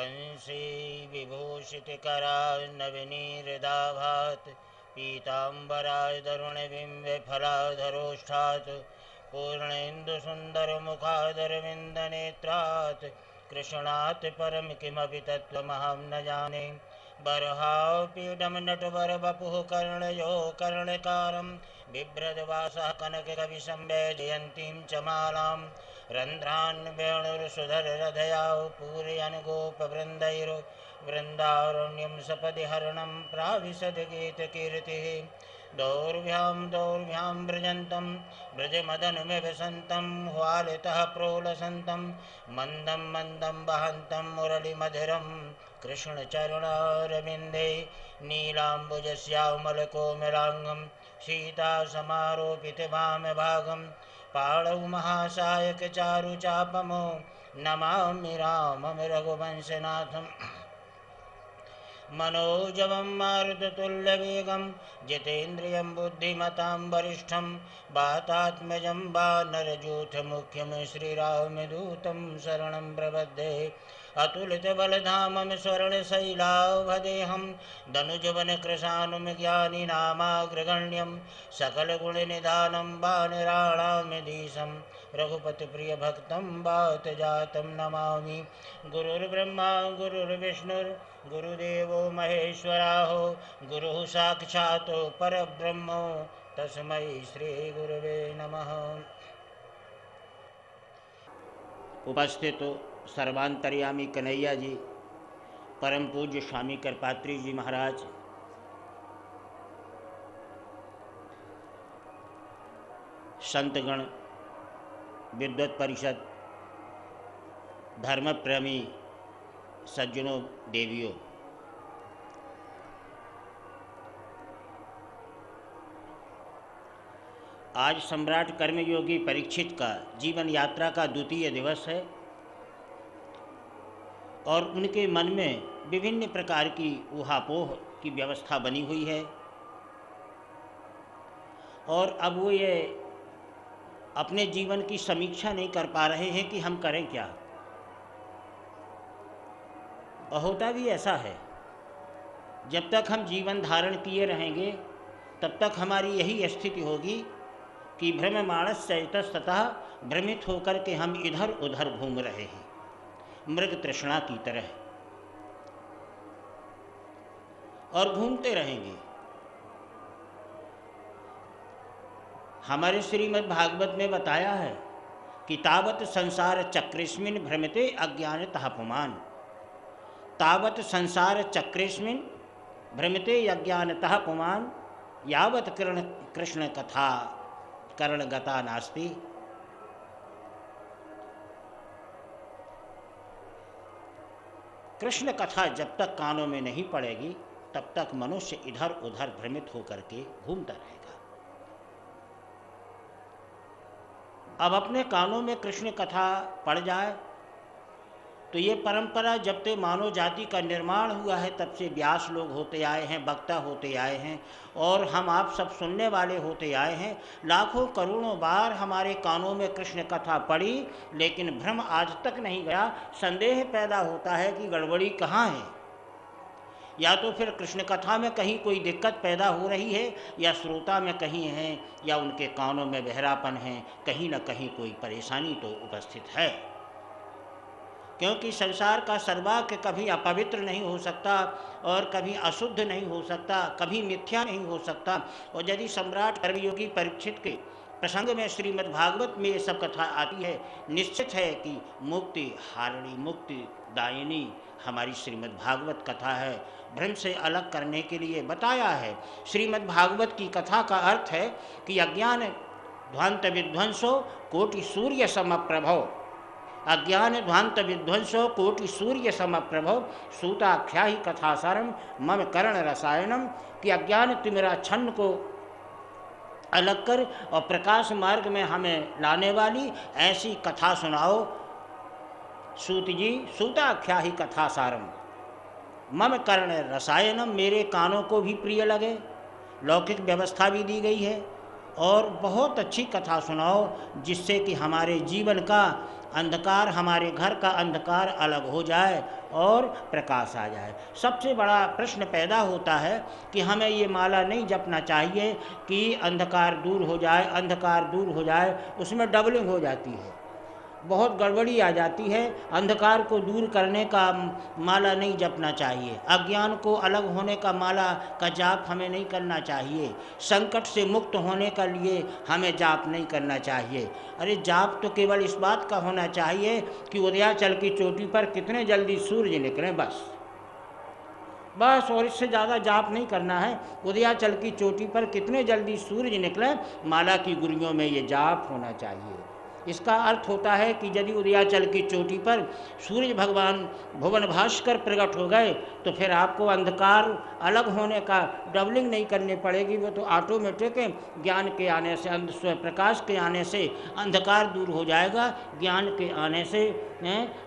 कंसी विभूषितकरान्नवनीहृदाभात् पीताम्बराय तरुणबिम्बफलाधरोष्ठात् पूर्णेन्दुसुन्दरमुखादरविन्दनेत्रात् कृष्णात् परं किमपि तत्त्वमहं न जाने। बर्हापीडं नटवरवपुः कर्णयो कर्णकारं बिभ्रद्वासः कनककविसंवेदयन्तीं च मालां रन्ध्रान् वेणुर्सुधररधया पूरयन् गोपवृन्दैर्वृन्दारण्यं सपदि हरणं प्राविशद्गीतकीर्तिः। दौर्भ्यां व्रजन्तं व्रजमदनुमिवसन्तं ह्वालितः प्रोलसन्तं मन्दं मन्दं वहन्तं मुरलिमधुरं कृष्णचरणारविन्दे। नीलाम्बुजश्यामलकोमलाङ्गं सीतासमारोपितवामभागं पाणौ महासायकचारुचापमो नमामि रामं रघुवंशनाथम्। मनोजवं मारुततुल्यवेगं जितेन्द्रियं बुद्धिमतां वरिष्ठं वातात्मजं वानरयूथमुख्यं श्रीरामदूतं शरणं प्रपद्ये। अतुलितबलधामं स्वर्णशैलावदेहं दनुजवनकृशानुं ज्ञानिनामाग्रगण्यं सकलगुणनिधानं वानराणामधीशं रघुपतिप्रियभक्तं वातजातं नमामि। गुरुर्ब्रह्मा गुरुर्विष्णुर्गुरुदेवो महेश्वराः गुरुः साक्षात् परब्रह्म तस्मै श्रीगुरवे नमः। उपस्थित सर्वांतर्यामी कन्हैया जी, परम पूज्य स्वामी कृपात्री जी महाराज, संतगण, विद्वत परिषद, धर्म प्रेमी सज्जनों, देवियों, आज सम्राट कर्मयोगी परीक्षित का जीवन यात्रा का द्वितीय दिवस है और उनके मन में विभिन्न प्रकार की ऊहापोह की व्यवस्था बनी हुई है और अब वो ये अपने जीवन की समीक्षा नहीं कर पा रहे हैं कि हम करें क्या। और होता भी ऐसा है, जब तक हम जीवन धारण किए रहेंगे तब तक हमारी यही स्थिति होगी कि भ्रममाणस चैतस्ततः भ्रमित होकर के हम इधर उधर घूम रहे हैं, मृग तृष्णा की तरह, और घूमते रहेंगे। हमारे श्रीमद् भागवत में बताया है कि तावत संसार चक्रेस्मिन् भ्रमते अज्ञानतः पुमान्, तावत संसार चक्रेस्मिन् भ्रमते अज्ञानतः पुमान् यावत कृष्ण कथा कर्णगता नास्ति। कृष्ण कथा जब तक कानों में नहीं पड़ेगी तब तक मनुष्य इधर उधर भ्रमित होकर के घूमता रहेगा। अब अपने कानों में कृष्ण कथा पड़ जाए तो ये परंपरा जब से मानव जाति का निर्माण हुआ है तब से व्यास लोग होते आए हैं, वक्ता होते आए हैं और हम आप सब सुनने वाले होते आए हैं। लाखों करोड़ों बार हमारे कानों में कृष्ण कथा पड़ी, लेकिन भ्रम आज तक नहीं गया। संदेह पैदा होता है कि गड़बड़ी कहाँ है, या तो फिर कृष्ण कथा में कहीं कोई दिक्कत पैदा हो रही है, या श्रोता में कहीं है, या उनके कानों में बहरापन है, कहीं न कहीं कोई परेशानी तो उपस्थित है। क्योंकि संसार का सर्वाक्य कभी अपवित्र नहीं हो सकता और कभी अशुद्ध नहीं हो सकता, कभी मिथ्या नहीं हो सकता। और यदि सम्राट कर्मयोगी परीक्षित के प्रसंग में श्रीमद् भागवत में ये सब कथा आती है, निश्चित है कि मुक्ति हारिणी, मुक्ति दायिनी हमारी श्रीमद् भागवत कथा है। भ्रम से अलग करने के लिए बताया है। श्रीमद् भागवत की कथा का अर्थ है कि अज्ञान ध्वांत विध्वंसो कोटि सूर्य समप्रभो, अज्ञान ध्वांत विध्वंसो कोटि सूर्य समप्रभो सूताख्याहि कथासारम मम कर्ण रसायनम, कि अज्ञान तिमिराच्छन्न को अलग कर और प्रकाश मार्ग में हमें लाने वाली ऐसी कथा सुनाओ सूत जी। सूताख्याहि कथासारम मम कर्ण रसायनम, मेरे कानों को भी प्रिय लगे, लौकिक व्यवस्था भी दी गई है, और बहुत अच्छी कथा सुनाओ जिससे कि हमारे जीवन का अंधकार, हमारे घर का अंधकार अलग हो जाए और प्रकाश आ जाए। सबसे बड़ा प्रश्न पैदा होता है कि हमें ये माला नहीं जपना चाहिए कि अंधकार दूर हो जाए, अंधकार दूर हो जाए, उसमें डबलिंग हो जाती है, बहुत गड़बड़ी आ जाती है। अंधकार को दूर करने का माला नहीं जपना चाहिए, अज्ञान को अलग होने का माला का जाप हमें नहीं करना चाहिए, संकट से मुक्त होने के लिए हमें जाप नहीं करना चाहिए। अरे जाप तो केवल इस बात का होना चाहिए कि उदयाचल की चोटी पर कितने जल्दी सूरज निकलें, बस बस, और इससे ज़्यादा जाप नहीं करना है। उदयाचल की चोटी पर कितने जल्दी सूरज निकले, माला की गुरियों में ये जाप होना चाहिए। इसका अर्थ होता है कि यदि उदयाचल की चोटी पर सूर्य भगवान भुवन भास्कर प्रकट हो गए तो फिर आपको अंधकार अलग होने का डबलिंग नहीं करनी पड़ेगी, वो तो ऑटोमेटिक ज्ञान के आने से, स्वयं प्रकाश के आने से अंधकार दूर हो जाएगा, ज्ञान के आने से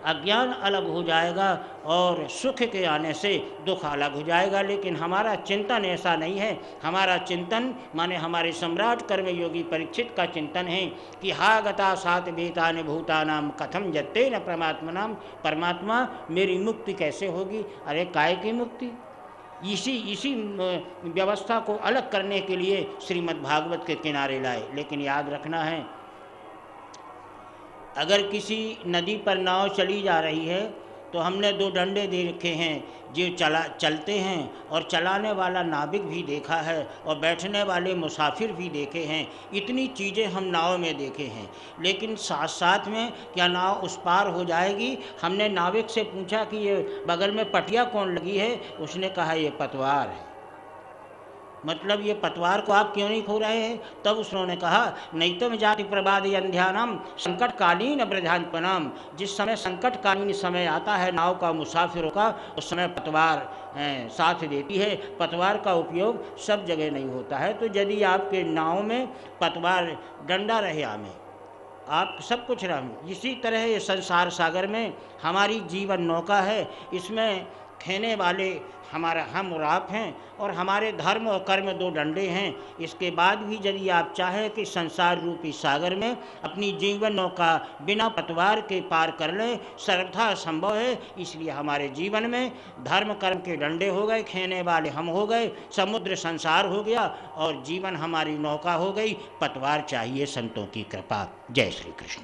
अज्ञान अलग हो जाएगा और सुख के आने से दुख अलग हो जाएगा। लेकिन हमारा चिंतन ऐसा नहीं है। हमारा चिंतन माने हमारे सम्राट कर्मयोगी परीक्षित का चिंतन है कि हा गता सात बेतान भूतानाम कथम जत्ते न परमात्मनाम, परमात्मा मेरी मुक्ति कैसे होगी। अरे काय की मुक्ति, इसी व्यवस्था को अलग करने के लिए श्रीमद् भागवत के किनारे लाए। लेकिन याद रखना है, अगर किसी नदी पर नाव चली जा रही है तो हमने दो डंडे दे रखे हैं, जो चलते हैं, और चलाने वाला नाविक भी देखा है और बैठने वाले मुसाफिर भी देखे हैं। इतनी चीज़ें हम नाव में देखे हैं, लेकिन साथ साथ में क्या नाव उस पार हो जाएगी। हमने नाविक से पूछा कि ये बगल में पटिया कौन लगी है, उसने कहा ये पतवार है। मतलब ये पतवार को आप क्यों नहीं खो रहे हैं। तब उसने कहा नैतम जाति प्रबाद अंध्यानाम संकटकालीन ब्रजानपनाम, जिस समय संकटकालीन समय आता है नाव का, मुसाफिरों का, उस समय पतवार साथ देती है। पतवार का उपयोग सब जगह नहीं होता है। तो यदि आपके नाव में पतवार डंडा रहे आमे, आप सब कुछ रह, इसी तरह ये संसार सागर में हमारी जीवन नौका है। इसमें खेने वाले हमारा हम और आप हैं, और हमारे धर्म और कर्म दो डंडे हैं। इसके बाद भी यदि आप चाहें कि संसार रूपी सागर में अपनी जीवन नौका बिना पतवार के पार कर लें, सर्वथा संभव है। इसलिए हमारे जीवन में धर्म कर्म के डंडे हो गए, खेने वाले हम हो गए, समुद्र संसार हो गया और जीवन हमारी नौका हो गई। पतवार चाहिए संतों की कृपा। जय श्री कृष्ण।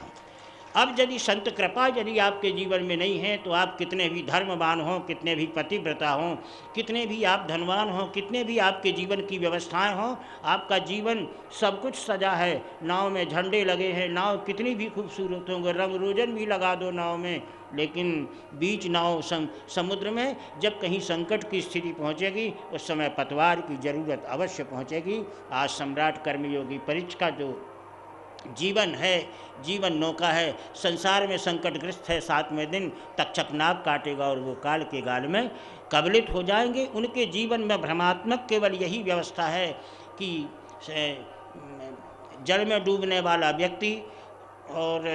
अब यदि संत कृपा यदि आपके जीवन में नहीं है तो आप कितने भी धर्मवान हों, कितने भी पतिव्रता हों, कितने भी आप धनवान हों, कितने भी आपके जीवन की व्यवस्थाएं हों, आपका जीवन सब कुछ सजा है। नाव में झंडे लगे हैं, नाव कितनी भी खूबसूरत होंगे, रंग रोजन भी लगा दो नाव में, लेकिन बीच नाव समुद्र में जब कहीं संकट की स्थिति पहुंचेगी उस समय पतवार की ज़रूरत अवश्य पहुंचेगी। आज सम्राट कर्मयोगी परीक्ष का जो जीवन है, जीवन नौका है, संसार में संकटग्रस्त है, 7वें दिन तक्षक नाग काटेगा और वो काल के गाल में कबलित हो जाएंगे। उनके जीवन में भ्रमात्मक केवल यही व्यवस्था है कि जल में डूबने वाला व्यक्ति और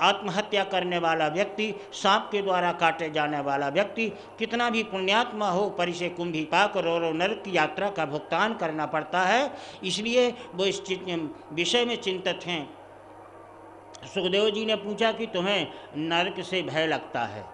आत्महत्या करने वाला व्यक्ति, सांप के द्वारा काटे जाने वाला व्यक्ति कितना भी पुण्यात्मा हो, परिसे कुंभी पाक और नरक की यात्रा का भुगतान करना पड़ता है। इसलिए वो इस विषय में चिंतित हैं। सुखदेव जी ने पूछा कि तुम्हें नरक से भय लगता है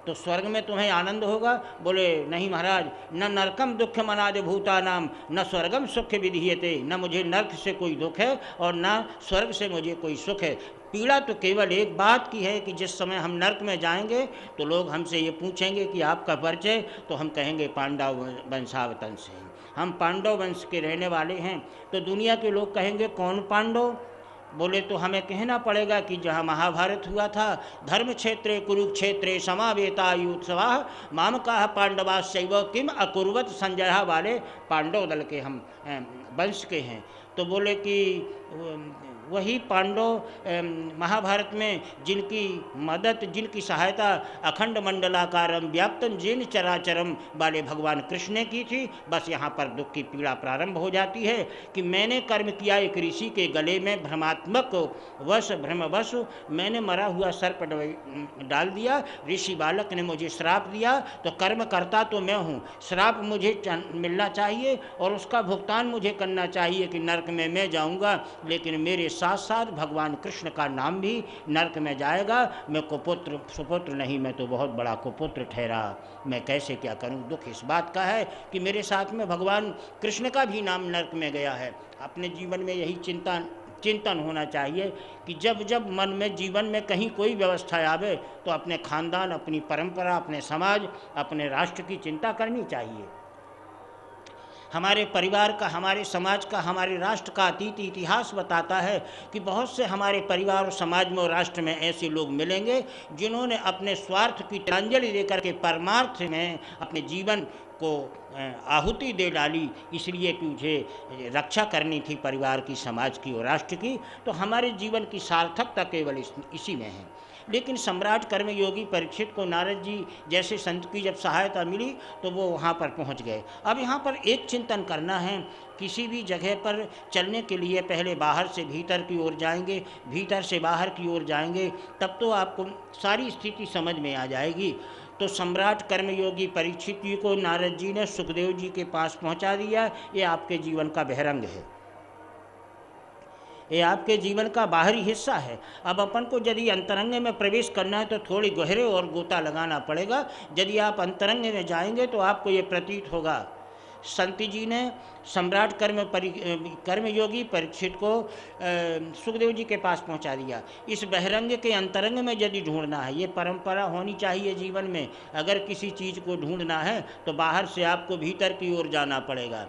तो स्वर्ग में तुम्हें आनंद होगा। बोले नहीं महाराज, न नरकम दुख मनाज भूतानाम न स्वर्गम सुख विधीयते, न मुझे नरक से कोई दुख है और न स्वर्ग से मुझे कोई सुख है। पीड़ा तो केवल एक बात की है कि जिस समय हम नरक में जाएंगे तो लोग हमसे ये पूछेंगे कि आपका परिचय, तो हम कहेंगे पांडव वंशावतन से, हम पांडव वंश के रहने वाले हैं। तो दुनिया के लोग कहेंगे कौन पांडव। बोले तो हमें कहना पड़ेगा कि जहाँ महाभारत हुआ था, धर्म क्षेत्रे कुरुक्षेत्रे समावेतायुत्सवा मामका पांडवा शैव किम अकुर्वत संजय वाले पांडव दल के हम वंश के हैं। तो बोले कि वही पांडव महाभारत में जिनकी मदद, जिनकी सहायता अखंड मंडलाकारम व्याप्तम जिन चराचरम वाले भगवान कृष्ण ने की थी। बस यहाँ पर दुख की पीड़ा प्रारंभ हो जाती है कि मैंने कर्म किया, एक ऋषि के गले में भ्रमात्मक वश भ्रमवश मैंने मरा हुआ सर्प डाल दिया, ऋषि बालक ने मुझे श्राप दिया, तो कर्म करता तो मैं हूँ, श्राप मुझे मिलना चाहिए और उसका भुगतान मुझे करना चाहिए कि नरक में मैं जाऊँगा, लेकिन मेरे साथ साथ भगवान कृष्ण का नाम भी नरक में जाएगा। मैं कुपुत्र सुपुत्र नहीं, मैं तो बहुत बड़ा कुपुत्र ठहरा, मैं कैसे क्या करूं। दुख इस बात का है कि मेरे साथ में भगवान कृष्ण का भी नाम नरक में गया है। अपने जीवन में यही चिंतन होना चाहिए कि जब जब मन में जीवन में कहीं कोई व्यवस्था आवे तो अपने खानदान, अपनी परंपरा, अपने समाज, अपने राष्ट्र की चिंता करनी चाहिए। हमारे परिवार का, हमारे समाज का, हमारे राष्ट्र का अतीत इतिहास बताता है कि बहुत से हमारे परिवार और समाज में और राष्ट्र में ऐसे लोग मिलेंगे जिन्होंने अपने स्वार्थ की तिलांजलि देकर के परमार्थ में अपने जीवन को आहुति दे डाली, इसलिए कि मुझे रक्षा करनी थी परिवार की, समाज की और राष्ट्र की। तो हमारे जीवन की सार्थकता केवल इसी में है। लेकिन सम्राट कर्मयोगी परीक्षित को नारद जी जैसे संत की जब सहायता मिली तो वो वहाँ पर पहुँच गए। अब यहाँ पर एक चिंतन करना है, किसी भी जगह पर चलने के लिए पहले बाहर से भीतर की ओर जाएंगे, भीतर से बाहर की ओर जाएंगे, तब तो आपको सारी स्थिति समझ में आ जाएगी। तो सम्राट कर्मयोगी परीक्षित जी को नारद जी ने सुखदेव जी के पास पहुँचा दिया। ये आपके जीवन का बहिरंग है, ये आपके जीवन का बाहरी हिस्सा है। अब अपन को यदि अंतरंग में प्रवेश करना है तो थोड़ी गहरे और गोता लगाना पड़ेगा। यदि आप अंतरंग में जाएंगे तो आपको ये प्रतीत होगा। संत जी ने सम्राट कर्मयोगी परीक्षित को सुखदेव जी के पास पहुंचा दिया। इस बहिरंग के अंतरंग में यदि ढूंढना है, ये परंपरा होनी चाहिए जीवन में। अगर किसी चीज़ को ढूंढना है तो बाहर से आपको भीतर की ओर जाना पड़ेगा,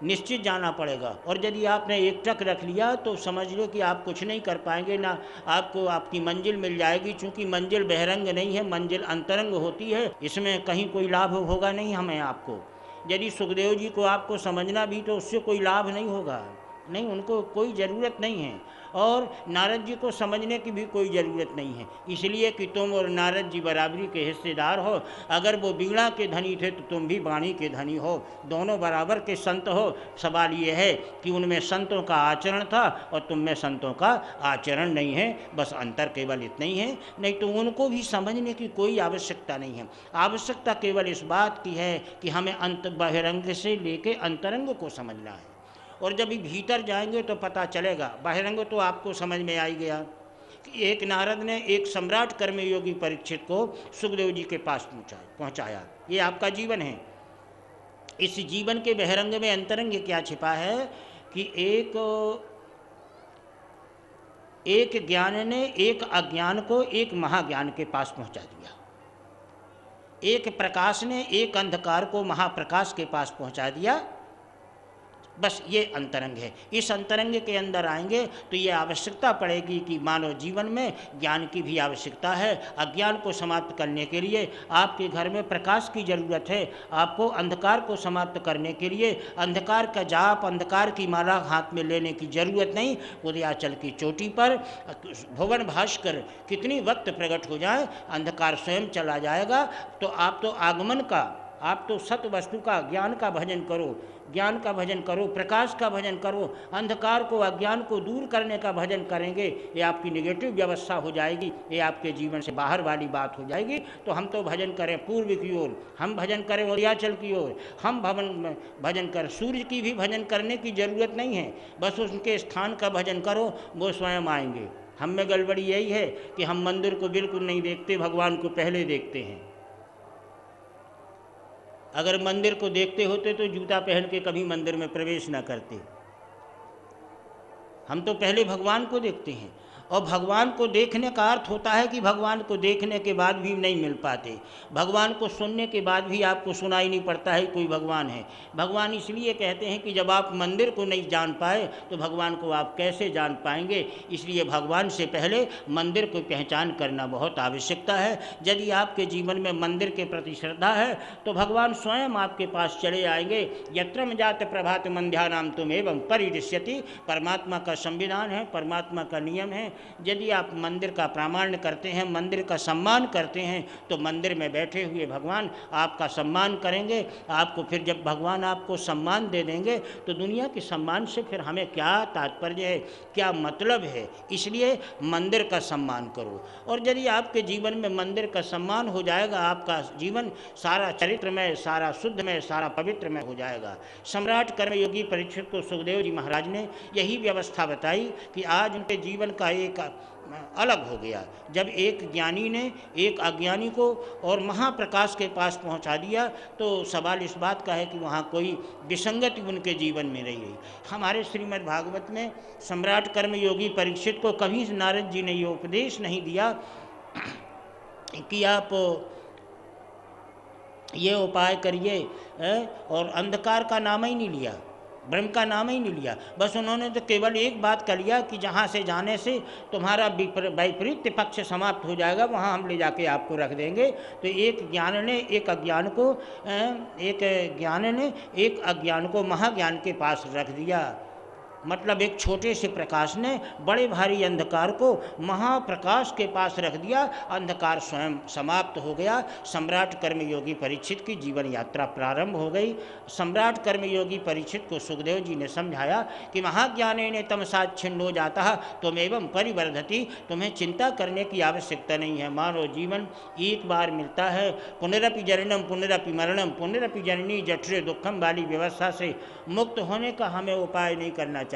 निश्चित जाना पड़ेगा। और यदि आपने एक टक रख लिया तो समझ लो कि आप कुछ नहीं कर पाएंगे, ना आपको आपकी मंजिल मिल जाएगी। चूँकि मंजिल बहिरंग नहीं है, मंजिल अंतरंग होती है, इसमें कहीं कोई लाभ होगा नहीं हमें आपको। यदि सुखदेव जी को आपको समझना भी तो उससे कोई लाभ नहीं होगा, नहीं, उनको कोई ज़रूरत नहीं है। और नारद जी को समझने की भी कोई ज़रूरत नहीं है, इसलिए कि तुम और नारद जी बराबरी के हिस्सेदार हो। अगर वो वीणा के धनी थे तो तुम भी वाणी के धनी हो, दोनों बराबर के संत हो। सवाल ये है कि उनमें संतों का आचरण था और तुम में संतों का आचरण नहीं है, बस अंतर केवल इतना ही है। नहीं तो उनको भी समझने की कोई आवश्यकता नहीं है। आवश्यकता केवल इस बात की है कि हमें बहिरंग से लेके अंतरंग को समझना है। और जब भी भीतर जाएंगे तो पता चलेगा। बहिरंग तो आपको समझ में आ ही गया कि एक नारद ने एक सम्राट कर्मयोगी परीक्षित को सुखदेव जी के पास पहुंचाया। ये आपका जीवन है। इस जीवन के बहिरंग में अंतरंग क्या छिपा है कि एक ज्ञान ने एक अज्ञान को एक महाज्ञान के पास पहुंचा दिया। एक प्रकाश ने एक अंधकार को महाप्रकाश के पास पहुंचा दिया। बस ये अंतरंग है। इस अंतरंग के अंदर आएंगे तो ये आवश्यकता पड़ेगी कि मानव जीवन में ज्ञान की भी आवश्यकता है। अज्ञान को समाप्त करने के लिए आपके घर में प्रकाश की ज़रूरत है। आपको अंधकार को समाप्त करने के लिए अंधकार का जाप, अंधकार की माला हाथ में लेने की ज़रूरत नहीं। उदयाचल की चोटी पर भुवन भास्कर कितनी वक्त प्रकट हो जाए, अंधकार स्वयं चला जाएगा। तो आप तो आगमन का, आप तो सत्य वस्तु का, ज्ञान का भजन करो, ज्ञान का भजन करो, प्रकाश का भजन करो। अंधकार को, अज्ञान को दूर करने का भजन करेंगे, ये आपकी नेगेटिव व्यवस्था हो जाएगी, ये आपके जीवन से बाहर वाली बात हो जाएगी। तो हम तो भजन करें पूर्व की ओर, हम भजन करें उदयाचल की ओर, हम भजन करें। सूर्य की भी भजन करने की ज़रूरत नहीं है, बस उनके स्थान का भजन करो, वो स्वयं आएंगे। हम में गड़बड़ी यही है कि हम मंदिर को बिल्कुल नहीं देखते, भगवान को पहले देखते हैं। अगर मंदिर को देखते होते तो जूता पहन के कभी मंदिर में प्रवेश न करते। हम तो पहले भगवान को देखते हैं। और भगवान को देखने का अर्थ होता है कि भगवान को देखने के बाद भी नहीं मिल पाते, भगवान को सुनने के बाद भी आपको सुनाई नहीं पड़ता है कोई भगवान है। भगवान इसलिए कहते हैं कि जब आप मंदिर को नहीं जान पाए तो भगवान को आप कैसे जान पाएंगे। इसलिए भगवान से पहले मंदिर को पहचान करना बहुत आवश्यकता है। यदि आपके जीवन में मंदिर के प्रति श्रद्धा है तो भगवान स्वयं आपके पास चले आएंगे। यत्रम जात प्रभात मंध्यानाम तुम एवं परिदृश्यति, परमात्मा का संविधान है, परमात्मा का नियम है यदि आप मंदिर का प्रामाण्य करते हैं, मंदिर का सम्मान करते हैं, तो मंदिर में बैठे हुए भगवान आपका सम्मान करेंगे। आपको फिर जब भगवान आपको सम्मान दे देंगे तो दुनिया के सम्मान से फिर हमें क्या तात्पर्य है, क्या मतलब है। इसलिए मंदिर का सम्मान करो। और यदि आपके जीवन में मंदिर का सम्मान हो जाएगा, आपका जीवन सारा चरित्रमय, सारा शुद्धमय, सारा पवित्रमय हो जाएगा। सम्राट कर्मयोगी परीक्षित को सुखदेव जी महाराज ने यही व्यवस्था बताई कि आज उनके जीवन का एक अलग हो गया। जब एक ज्ञानी ने एक अज्ञानी को और महाप्रकाश के पास पहुंचा दिया, तो सवाल इस बात का है कि वहाँ कोई विसंगति उनके जीवन में नहीं रही। हमारे श्रीमद् भागवत में सम्राट कर्मयोगी परीक्षित को कभी नारद जी ने ये उपदेश नहीं दिया कि आप ये उपाय करिए, और अंधकार का नाम ही नहीं लिया, ब्रह्म का नाम ही नहीं लिया। बस उन्होंने तो केवल एक बात कर लिया कि जहाँ से जाने से तुम्हारा वैपरीत्य पक्ष समाप्त हो जाएगा, वहाँ हम ले जाके आपको रख देंगे। तो एक ज्ञान ने एक अज्ञान को महाज्ञान के पास रख दिया। मतलब एक छोटे से प्रकाश ने बड़े भारी अंधकार को महाप्रकाश के पास रख दिया। अंधकार स्वयं समाप्त हो गया। सम्राट कर्मयोगी परीक्षित की जीवन यात्रा प्रारंभ हो गई। सम्राट कर्मयोगी परीक्षित को सुखदेव जी ने समझाया कि महाज्ञानेन तमसात् छिन्नो जातः त्वमेवं परिवर्धति। तुम्हें चिंता करने की आवश्यकता नहीं है। मानव जीवन एक बार मिलता है। पुनरपि जननम पुनरपि मरणम पुनरपि जननी जठरे दुखम वाली व्यवस्था से मुक्त होने का हमें उपाय नहीं करना चाहिए।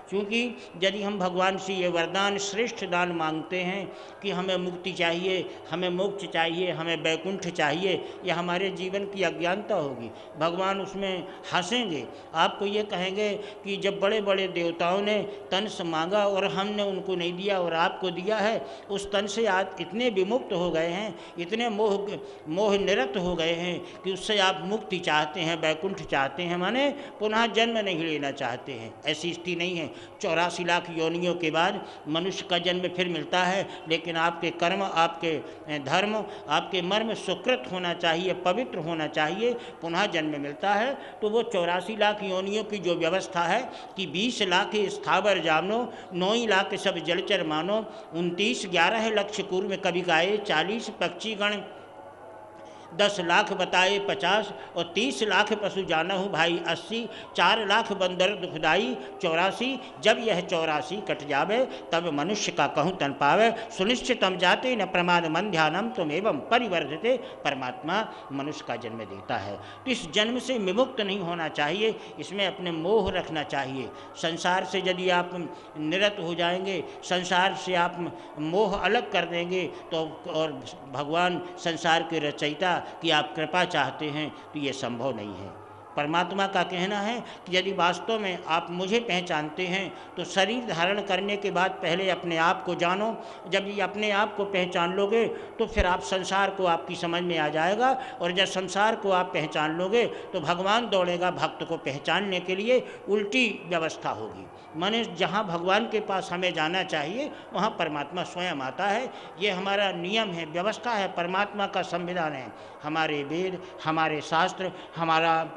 क्योंकि यदि हम भगवान से ये वरदान श्रेष्ठ दान मांगते हैं कि हमें मुक्ति चाहिए, हमें मोक्ष चाहिए, हमें वैकुंठ चाहिए, यह हमारे जीवन की अज्ञानता होगी। भगवान उसमें हंसेंगे। आपको ये कहेंगे कि जब बड़े बड़े देवताओं ने तन से मांगा और हमने उनको नहीं दिया और आपको दिया है, उस तन से आज इतने विमुक्त हो गए हैं, इतने मोह निरत हो गए हैं कि उससे आप मुक्ति चाहते हैं, वैकुंठ चाहते हैं, माने पुनः जन्म नहीं लेना चाहते हैं। ऐसी स्थिति नहीं है। 84 लाख योनियों के बाद मनुष्य का जन्म फिर मिलता है, लेकिन आपके कर्म, आपके धर्म, आपके मर्म सुकृत होना चाहिए, पवित्र होना चाहिए, पुनः जन्म मिलता है। तो वो 84 लाख योनियों की जो व्यवस्था है कि 20 लाख स्थावर जानो, 9 लाख सब जलचर मानो, 29 11 लक्ष कूर्म कवि गाए, 40 पक्षीगण 10 लाख बताए 50, और 30 लाख पशु जाना हूँ भाई 80, 4 लाख बंदर दुखदाई 84। जब यह 84 कट जावे, तब मनुष्य का कहूँ तन पावे। सुनिश्चितम जाते न प्रमाद मन ध्यानम तुम एवं परिवर्धते। परमात्मा मनुष्य का जन्म देता है, तो इस जन्म से विमुक्त नहीं होना चाहिए। इसमें अपने मोह रखना चाहिए। संसार से यदि आप निरत हो जाएंगे, संसार से आप मोह अलग कर देंगे, तो और भगवान संसार के रचयिता कि आप कृपा चाहते हैं, तो ये संभव नहीं है। परमात्मा का कहना है कि यदि वास्तव में आप मुझे पहचानते हैं तो शरीर धारण करने के बाद पहले अपने आप को जानो। जब ये अपने आप को पहचान लोगे तो फिर आप संसार को आपकी समझ में आ जाएगा, और जब संसार को आप पहचान लोगे तो भगवान दौड़ेगा भक्त को पहचानने के लिए। उल्टी व्यवस्था होगी। माने जहाँ भगवान के पास हमें जाना चाहिए वहाँ परमात्मा स्वयं आता है। ये हमारा नियम है, व्यवस्था है, परमात्मा का संविधान है। हमारे वेद, हमारे शास्त्र, हमारा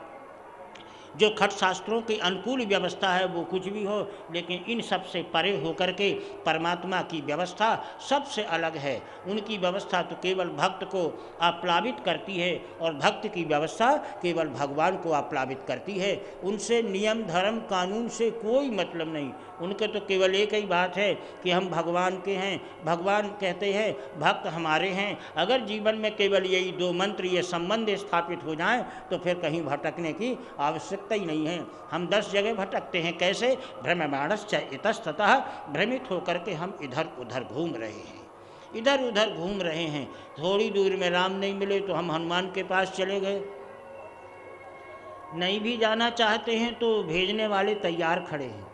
जो खट शास्त्रों के अनुकूल व्यवस्था है वो कुछ भी हो, लेकिन इन सब से परे होकर के परमात्मा की व्यवस्था सबसे अलग है। उनकी व्यवस्था तो केवल भक्त को आप्लावित करती है, और भक्त की व्यवस्था केवल भगवान को आप्लावित करती है। उनसे नियम धर्म कानून से कोई मतलब नहीं। उनके तो केवल एक ही बात है कि हम भगवान के हैं, भगवान कहते हैं भक्त हमारे हैं। अगर जीवन में केवल यही 2 मंत्र, ये संबंध स्थापित हो जाएं तो फिर कहीं भटकने की आवश्यकता ही नहीं है। हम 10 जगह भटकते हैं। कैसे? भ्रममाणश्च इतस्ततः, भ्रमित होकर के हम इधर उधर घूम रहे हैं, इधर उधर घूम रहे हैं। थोड़ी दूर में राम नहीं मिले तो हम हनुमान के पास चले गए। नहीं भी जाना चाहते हैं तो भेजने वाले तैयार खड़े हैं।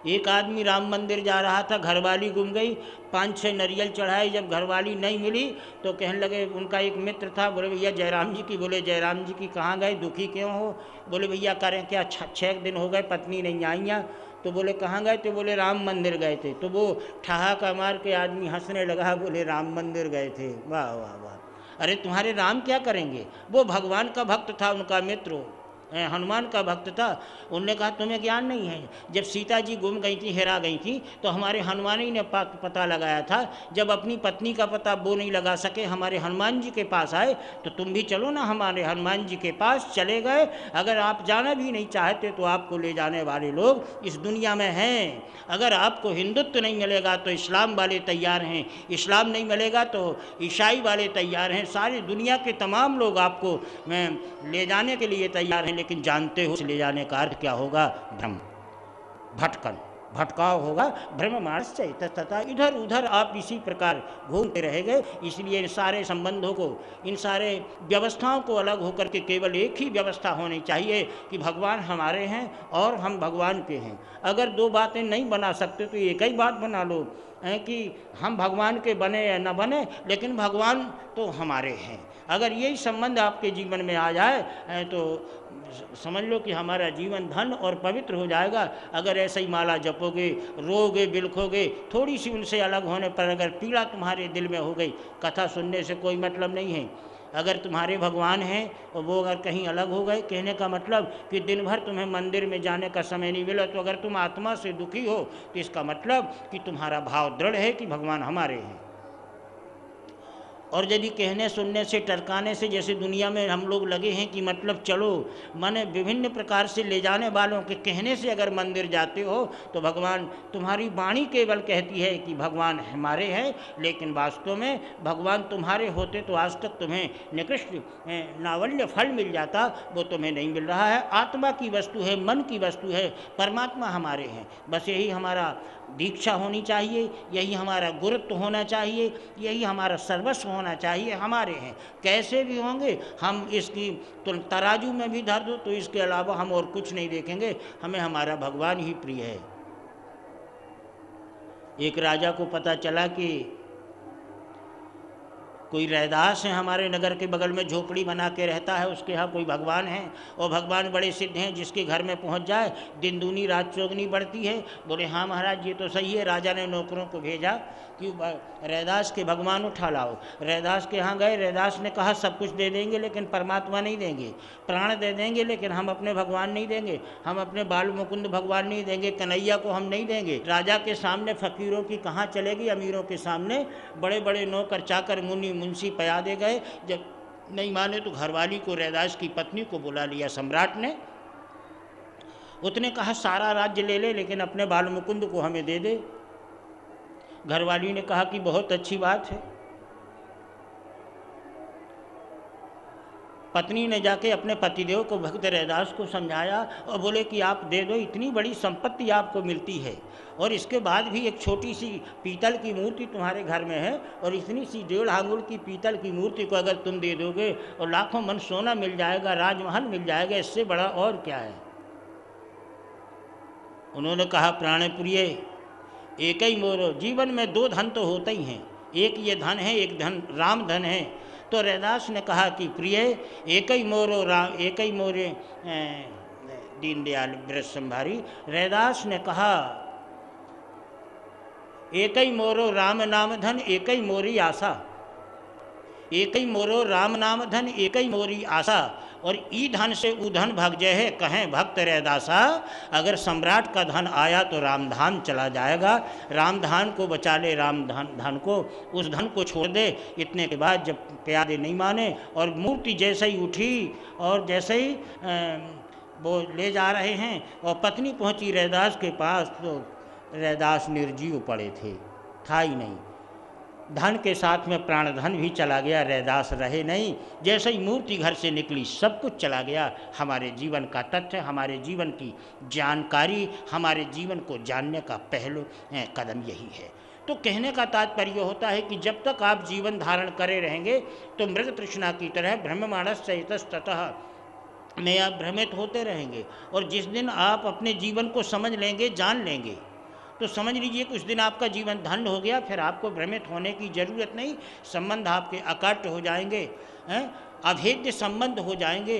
एक आदमी राम मंदिर जा रहा था, घरवाली गुम गई, 5-6 नारियल चढ़ाए। जब घरवाली नहीं मिली तो कहने लगे, उनका एक मित्र था, बोले भैया जयराम जी की। बोले जयराम जी की कहाँ गए, दुखी क्यों हो? बोले भैया करें क्या, 6 दिन हो गए पत्नी नहीं आईयाँ। तो बोले कहाँ गए थे? बोले राम मंदिर गए थे। तो वो ठहाका मार के आदमी हंसने लगा, बोले राम मंदिर गए थे, वाह वाह वाह। अरे तुम्हारे राम क्या करेंगे? वो भगवान का भक्त था, उनका मित्र। हनुमान का भक्त था। उनने कहा तुम्हें ज्ञान नहीं है, जब सीता जी गुम गई थी, हेरा गई थी, तो हमारे हनुमान ही ने पता लगाया था। जब अपनी पत्नी का पता वो नहीं लगा सके, हमारे हनुमान जी के पास आए, तो तुम भी चलो ना हमारे हनुमान जी के पास। चले गए। अगर आप जाना भी नहीं चाहते तो आपको ले जाने वाले लोग इस दुनिया में हैं। अगर आपको हिंदुत्व नहीं मिलेगा तो इस्लाम वाले तैयार हैं, इस्लाम नहीं मिलेगा तो ईसाई वाले तैयार हैं, सारी दुनिया के तमाम लोग आपको ले जाने के लिए तैयार हैं। लेकिन जानते हो ले जाने का अर्थ क्या होगा? भ्रम, भटकन, भटकाव होगा। भ्रम मार्स से तथा इधर उधर आप इसी प्रकार घूमते रह गए। इसलिए इन सारे संबंधों को, इन सारे व्यवस्थाओं को अलग होकर के केवल एक ही व्यवस्था होनी चाहिए कि भगवान हमारे हैं और हम भगवान के हैं। अगर दो बातें नहीं बना सकते तो एक ही बात बना लो कि हम भगवान के बने या न बने, लेकिन भगवान तो हमारे हैं। अगर यही संबंध आपके जीवन में आ जाए तो समझ लो कि हमारा जीवन धन और पवित्र हो जाएगा। अगर ऐसे ही माला जपोगे, रोगे, बिलखोगे, थोड़ी सी उनसे अलग होने पर अगर पीड़ा तुम्हारे दिल में हो गई, कथा सुनने से कोई मतलब नहीं है। अगर तुम्हारे भगवान हैं और वो अगर कहीं अलग हो गए, कहने का मतलब कि दिन भर तुम्हें मंदिर में जाने का समय नहीं मिला, तो अगर तुम आत्मा से दुखी हो तो इसका मतलब कि तुम्हारा भाव दृढ़ है कि भगवान हमारे हैं। और यदि कहने सुनने से, टरकाने से, जैसे दुनिया में हम लोग लगे हैं कि मतलब चलो, माने विभिन्न प्रकार से ले जाने वालों के कहने से अगर मंदिर जाते हो तो भगवान, तुम्हारी वाणी केवल कहती है कि भगवान हमारे हैं, लेकिन वास्तव में भगवान तुम्हारे होते तो आज तक तुम्हें निकृष्ट नावल्य फल मिल जाता, वो तुम्हें नहीं मिल रहा है। आत्मा की वस्तु है, मन की वस्तु है, परमात्मा हमारे हैं। बस यही हमारा दीक्षा होनी चाहिए, यही हमारा गुरुत्व होना चाहिए, यही हमारा सर्वस्व होना चाहिए। हमारे हैं, कैसे भी होंगे हम इसकी तराजू में भी धर दो तो इसके अलावा हम और कुछ नहीं देखेंगे, हमें हमारा भगवान ही प्रिय है। एक राजा को पता चला कि कोई रैदास है हमारे नगर के बगल में, झोपड़ी बना के रहता है, उसके यहाँ कोई भगवान है और भगवान बड़े सिद्ध हैं, जिसके घर में पहुँच जाए दिन दूनी रात चौगनी बढ़ती है। बोले हाँ महाराज ये तो सही है। राजा ने नौकरों को भेजा कि रैदास के भगवान उठा लाओ। रैदास के यहाँ गए, रैदास ने कहा सब कुछ दे देंगे लेकिन परमात्मा नहीं देंगे, प्राण दे देंगे लेकिन हम अपने भगवान नहीं देंगे, हम अपने बाल मुकुंद भगवान नहीं देंगे, कन्हैया को हम नहीं देंगे। राजा के सामने फकीरों की कहाँ चलेगी, अमीरों के सामने बड़े बड़े नौकर चाकर मुनि मुंशी पयादे गए। जब नहीं माने तो घरवाली को, रैदास की पत्नी को बुला लिया सम्राट ने। उसने कहा सारा राज्य ले ले लेकिन अपने बाल मुकुंद को हमें दे दे। घरवाली ने कहा कि बहुत अच्छी बात है। पत्नी ने जाके अपने पतिदेव को, भक्त रैदास को समझाया और बोले कि आप दे दो, इतनी बड़ी संपत्ति आपको मिलती है और इसके बाद भी एक छोटी सी पीतल की मूर्ति तुम्हारे घर में है, और इतनी सी 1.5 आंगुल की पीतल की मूर्ति को अगर तुम दे दोगे और लाखों मन सोना मिल जाएगा, राजमहल मिल जाएगा, इससे बड़ा और क्या है। उन्होंने कहा प्राण प्रिय, एक ही मोरो, जीवन में 2 धन तो होते ही हैं, एक ये धन है, एक धन राम धन है। तो रैदास ने कहा कि प्रिय एक ही मोरो राम, एक ही मोरे दीनदयाल ब्रज संभारी। रैदास ने कहा एक ही मोरो राम नाम धन, एक ही मोरी आशा, एक ही मोरो राम नाम धन, एक ही मोरी आशा, और ई धन से ऊ धन भग जय है, कहें भक्त रैदासा। अगर सम्राट का धन आया तो रामधाम चला जाएगा, रामधाम को बचा ले, धन को, उस धन को छोड़ दे। इतने के बाद जब प्यादे नहीं माने और मूर्ति जैसे ही उठी और जैसे ही वो ले जा रहे हैं और पत्नी पहुंची रैदास के पास, तो रैदास निर्जीव पड़े थे, था ही नहीं। धन के साथ में प्राण धन भी चला गया, रैदास रहे नहीं। जैसे ही मूर्ति घर से निकली सब कुछ चला गया। हमारे जीवन का तथ्य, हमारे जीवन की जानकारी, हमारे जीवन को जानने का पहला कदम यही है। तो कहने का तात्पर्य होता है कि जब तक आप जीवन धारण करे रहेंगे तो मृग तृष्णा की तरह ब्रह्ममानस सहितस्ततः में आप भ्रमित होते रहेंगे। और जिस दिन आप अपने जीवन को समझ लेंगे, जान लेंगे, तो समझ लीजिए कि उस दिन आपका जीवन धन्य हो गया। फिर आपको भ्रमित होने की ज़रूरत नहीं। संबंध आपके अकट हो जाएंगे, अभेद्य संबंध हो जाएंगे।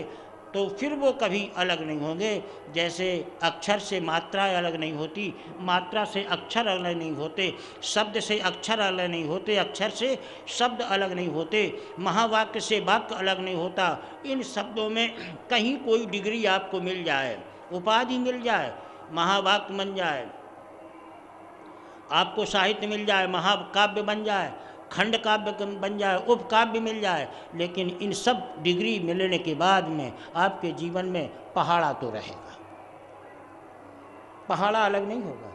तो फिर वो कभी अलग नहीं होंगे। जैसे अक्षर से मात्रा अलग नहीं होती, मात्रा से अक्षर अलग नहीं होते, शब्द से अक्षर अलग नहीं होते, अक्षर से शब्द अलग नहीं होते, महावाक्य से वाक्य अलग नहीं होता। इन शब्दों में कहीं कोई डिग्री आपको मिल जाए, उपाधि मिल जाए, महावाक्य बन जाए, आपको साहित्य मिल जाए, महाकाव्य बन जाए, खंड काव्य बन जाए, उपकाव्य मिल जाए, लेकिन इन सब डिग्री मिलने के बाद में आपके जीवन में पहाड़ा तो रहेगा, पहाड़ा अलग नहीं होगा।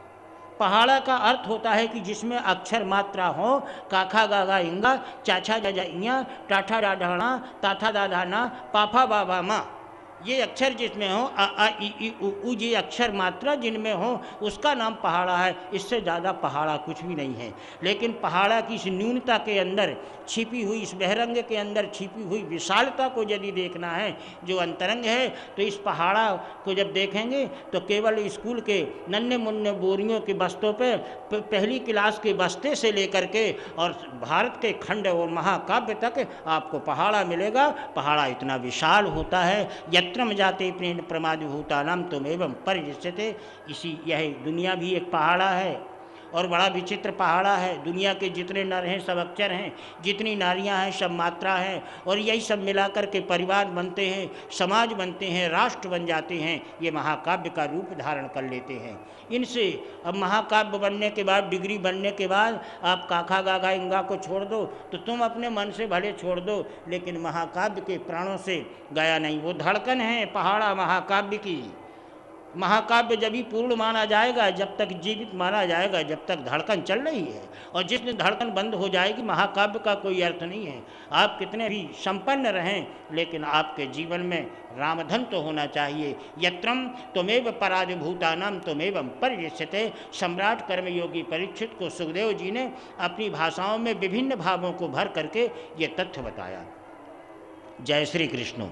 पहाड़ा का अर्थ होता है कि जिसमें अक्षर मात्रा हो, काखा गागा इंगा, चाछा जाजा इया, टाठा डाढ़ाना, ताथा दाधाना, पाफा बाबा माँ, ये अक्षर जिसमें हो, आ आ ई उ ये अक्षर मात्रा जिनमें हो, उसका नाम पहाड़ा है। इससे ज़्यादा पहाड़ा कुछ भी नहीं है। लेकिन पहाड़ा की इस न्यूनता के अंदर छिपी हुई, इस बहरंग के अंदर छिपी हुई विशालता को यदि देखना है, जो अंतरंग है, तो इस पहाड़ा को जब देखेंगे तो केवल स्कूल के नन्हे मुन्ने बोरियों के बस्तों पे पहली क्लास के बस्ते से लेकर के और भारत के खंड और महाकाव्य तक आपको पहाड़ा मिलेगा। पहाड़ा इतना विशाल होता है, यत्रम जाते प्रेण प्रमादिभूतानाम त्वमेवं परिदृश्यते। इसी यह दुनिया भी एक पहाड़ा है और बड़ा विचित्र पहाड़ा है। दुनिया के जितने नर हैं सब अक्षर हैं, जितनी नारियां हैं सब मात्रा हैं, और यही सब मिलाकर के परिवार बनते हैं, समाज बनते हैं, राष्ट्र बन जाते हैं, ये महाकाव्य का रूप धारण कर लेते हैं। इनसे अब महाकाव्य बनने के बाद, डिग्री बनने के बाद आप काखा गागा इंगा को छोड़ दो तो तुम अपने मन से भले छोड़ दो, लेकिन महाकाव्य के प्राणों से गया नहीं। वो धड़कन है पहाड़ा महाकाव्य की। महाकाव्य जब ही पूर्ण माना जाएगा, जब तक जीवित माना जाएगा, जब तक धड़कन चल रही है। और जिस दिन धड़कन बंद हो जाएगी, महाकाव्य का कोई अर्थ नहीं है। आप कितने भी संपन्न रहें, लेकिन आपके जीवन में रामधन तो होना चाहिए। यत्रम त्वमेव पराजभूतानाम त्वमेवं परिदृश्यते। सम्राट कर्मयोगी परीक्षित को सुखदेव जी ने अपनी भाषाओं में विभिन्न भावों को भर करके ये तथ्य बताया। जय श्री कृष्ण।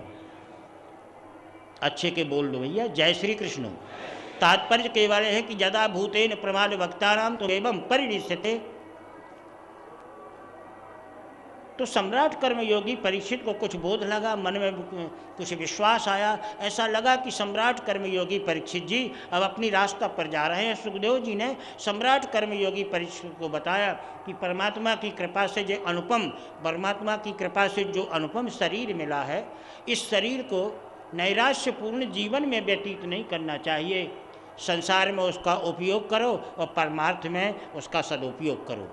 अच्छे के बोल दो भैया, जय श्री कृष्ण। तात्पर्य केवल है कि यदा भूतेन प्रमाद वक्तानाम तो एवं परिदृश्यते। तो सम्राट कर्मयोगी परीक्षित को कुछ बोध लगा, मन में कुछ विश्वास आया। ऐसा लगा कि सम्राट कर्मयोगी परीक्षित जी अब अपनी रास्ता पर जा रहे हैं। सुखदेव जी ने सम्राट कर्मयोगी परीक्षित को बताया कि परमात्मा की कृपा से जो अनुपम, परमात्मा की कृपा से जो अनुपम शरीर मिला है, इस शरीर को नैराश्यपूर्ण जीवन में व्यतीत नहीं करना चाहिए। संसार में उसका उपयोग करो और परमार्थ में उसका सदुपयोग करो।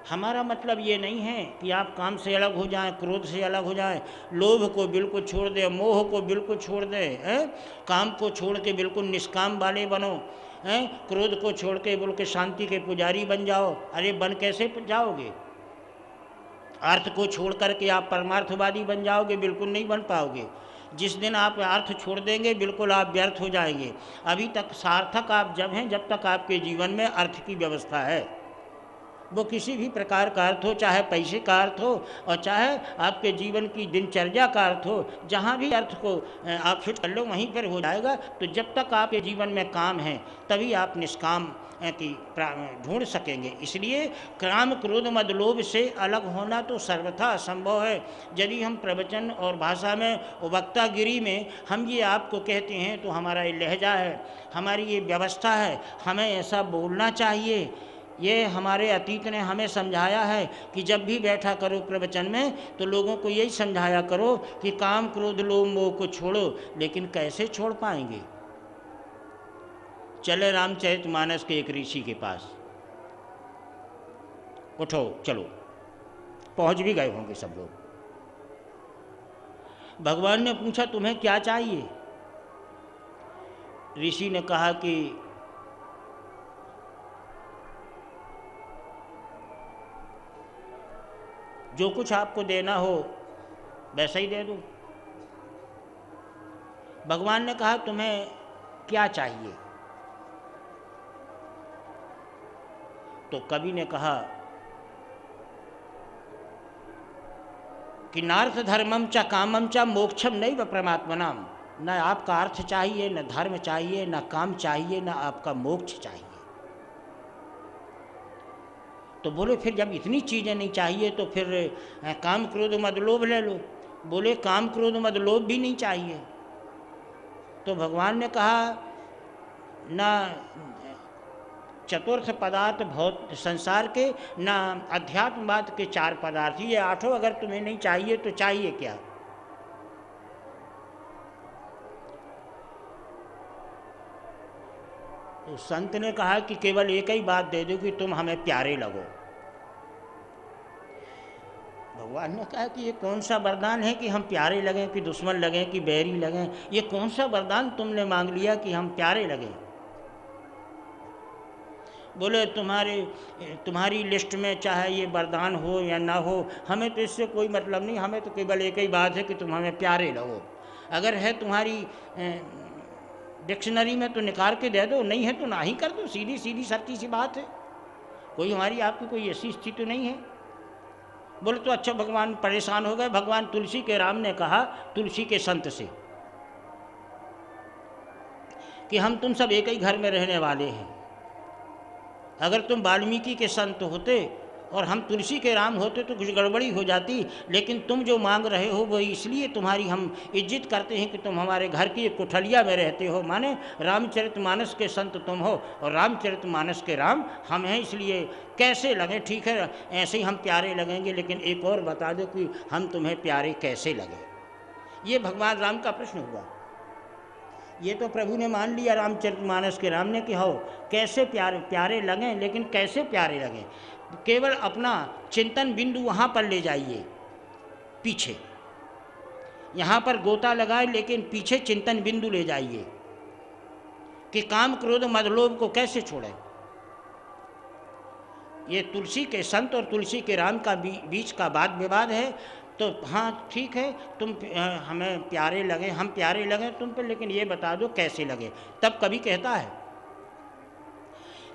हमारा मतलब ये नहीं है कि आप काम से अलग हो जाएं, क्रोध से अलग हो जाएं, लोभ को बिल्कुल छोड़ दें, मोह को बिल्कुल छोड़ दें, काम को छोड़ के बिल्कुल निष्काम वाले बनो, क्रोध को छोड़ के बोल के शांति के पुजारी बन जाओ। अरे बन कैसे जाओगे? अर्थ को छोड़ करके आप परमार्थवादी बन जाओगे? बिल्कुल नहीं बन पाओगे। जिस दिन आप अर्थ छोड़ देंगे, बिल्कुल आप व्यर्थ हो जाएंगे। अभी तक सार्थक आप जब हैं, जब तक आपके जीवन में अर्थ की व्यवस्था है। वो किसी भी प्रकार का अर्थ हो, चाहे पैसे का अर्थ हो और चाहे आपके जीवन की दिनचर्या का अर्थ हो, जहाँ भी अर्थ को आप फिट कर लो वहीं पर हो जाएगा। तो जब तक आपके जीवन में काम है, तभी आप निष्काम की ढूंढ सकेंगे। इसलिए काम क्रोध मद लोभ से अलग होना तो सर्वथा असंभव है। यदि हम प्रवचन और भाषा में, वक्तागिरी में हम ये आपको कहते हैं, तो हमारा ये लहजा है, हमारी ये व्यवस्था है, हमें ऐसा बोलना चाहिए। ये हमारे अतीत ने हमें समझाया है कि जब भी बैठा करो प्रवचन में, तो लोगों को यही समझाया करो कि काम क्रोध लोभ मोह को छोड़ो। लेकिन कैसे छोड़ पाएंगे? चले रामचरितमानस के एक ऋषि के पास, उठो चलो, पहुंच भी गए होंगे सब लोग। भगवान ने पूछा तुम्हें क्या चाहिए? ऋषि ने कहा कि जो कुछ आपको देना हो वैसा ही दे दो। भगवान ने कहा तुम्हें क्या चाहिए? तो कवि ने कहा कि नार्थ धर्मम च कामम च मोक्षम नैव परमात्मनाम। न आपका अर्थ चाहिए, न धर्म चाहिए, न काम चाहिए, न आपका मोक्ष चाहिए। तो बोले फिर जब इतनी चीज़ें नहीं चाहिए तो फिर काम क्रोध मद लोभ ले लो। बोले काम क्रोध मद लोभ भी नहीं चाहिए, तो भगवान ने कहा ना चतुर्थ पदार्थ भौत संसार के, ना अध्यात्मवाद के 4 पदार्थ, ये 8 अगर तुम्हें नहीं चाहिए तो चाहिए क्या। तो संत ने कहा कि केवल एक ही बात दे दो कि तुम हमें प्यारे लगो। भगवान ने कहा कि ये कौन सा वरदान है कि हम प्यारे लगें, कि दुश्मन लगें, कि बैरी लगें। ये कौन सा वरदान तुमने मांग लिया कि हम प्यारे लगें। बोले तुम्हारी लिस्ट में चाहे ये वरदान हो या ना हो, हमें तो इससे कोई मतलब नहीं, हमें तो केवल एक ही बात है कि तुम हमें प्यारे लगो। अगर है तुम्हारी डिक्शनरी में तो निकाल के दे दो, नहीं है तो ना ही कर दो। सीधी सीधी सच्ची सी बात है, कोई हमारी आपकी कोई ऐसी स्थिति तो नहीं है। बोले तो अच्छा। भगवान परेशान हो गए। भगवान तुलसी के राम ने कहा तुलसी के संत से कि हम तुम सब एक ही घर में रहने वाले हैं। अगर तुम वाल्मीकि के संत होते और हम तुलसी के राम होते तो कुछ गड़बड़ी हो जाती, लेकिन तुम जो मांग रहे हो वो इसलिए तुम्हारी हम इज्जत करते हैं कि तुम हमारे घर की एक कुठलिया में रहते हो। माने रामचरितमानस के संत तुम हो और रामचरितमानस के राम हम हैं, इसलिए कैसे लगे। ठीक है, ऐसे ही हम प्यारे लगेंगे, लेकिन एक और बता दो कि हम तुम्हें प्यारे कैसे लगे। ये भगवान राम का प्रश्न हुआ। ये तो प्रभु ने मान लिया रामचरितमानस के राम ने कि हो कैसे प्यारे लगें, लेकिन कैसे प्यारे लगें। केवल अपना चिंतन बिंदु वहाँ पर ले जाइए, पीछे। यहाँ पर गोता लगाए, लेकिन पीछे चिंतन बिंदु ले जाइए कि काम क्रोध मद लोभ को कैसे छोड़े। ये तुलसी के संत और तुलसी के राम का बीच का वाद विवाद है। तो हाँ ठीक है, तुम हमें प्यारे लगे, हम प्यारे लगे तुम पे, लेकिन ये बता दो कैसे लगे। तब कभी कहता है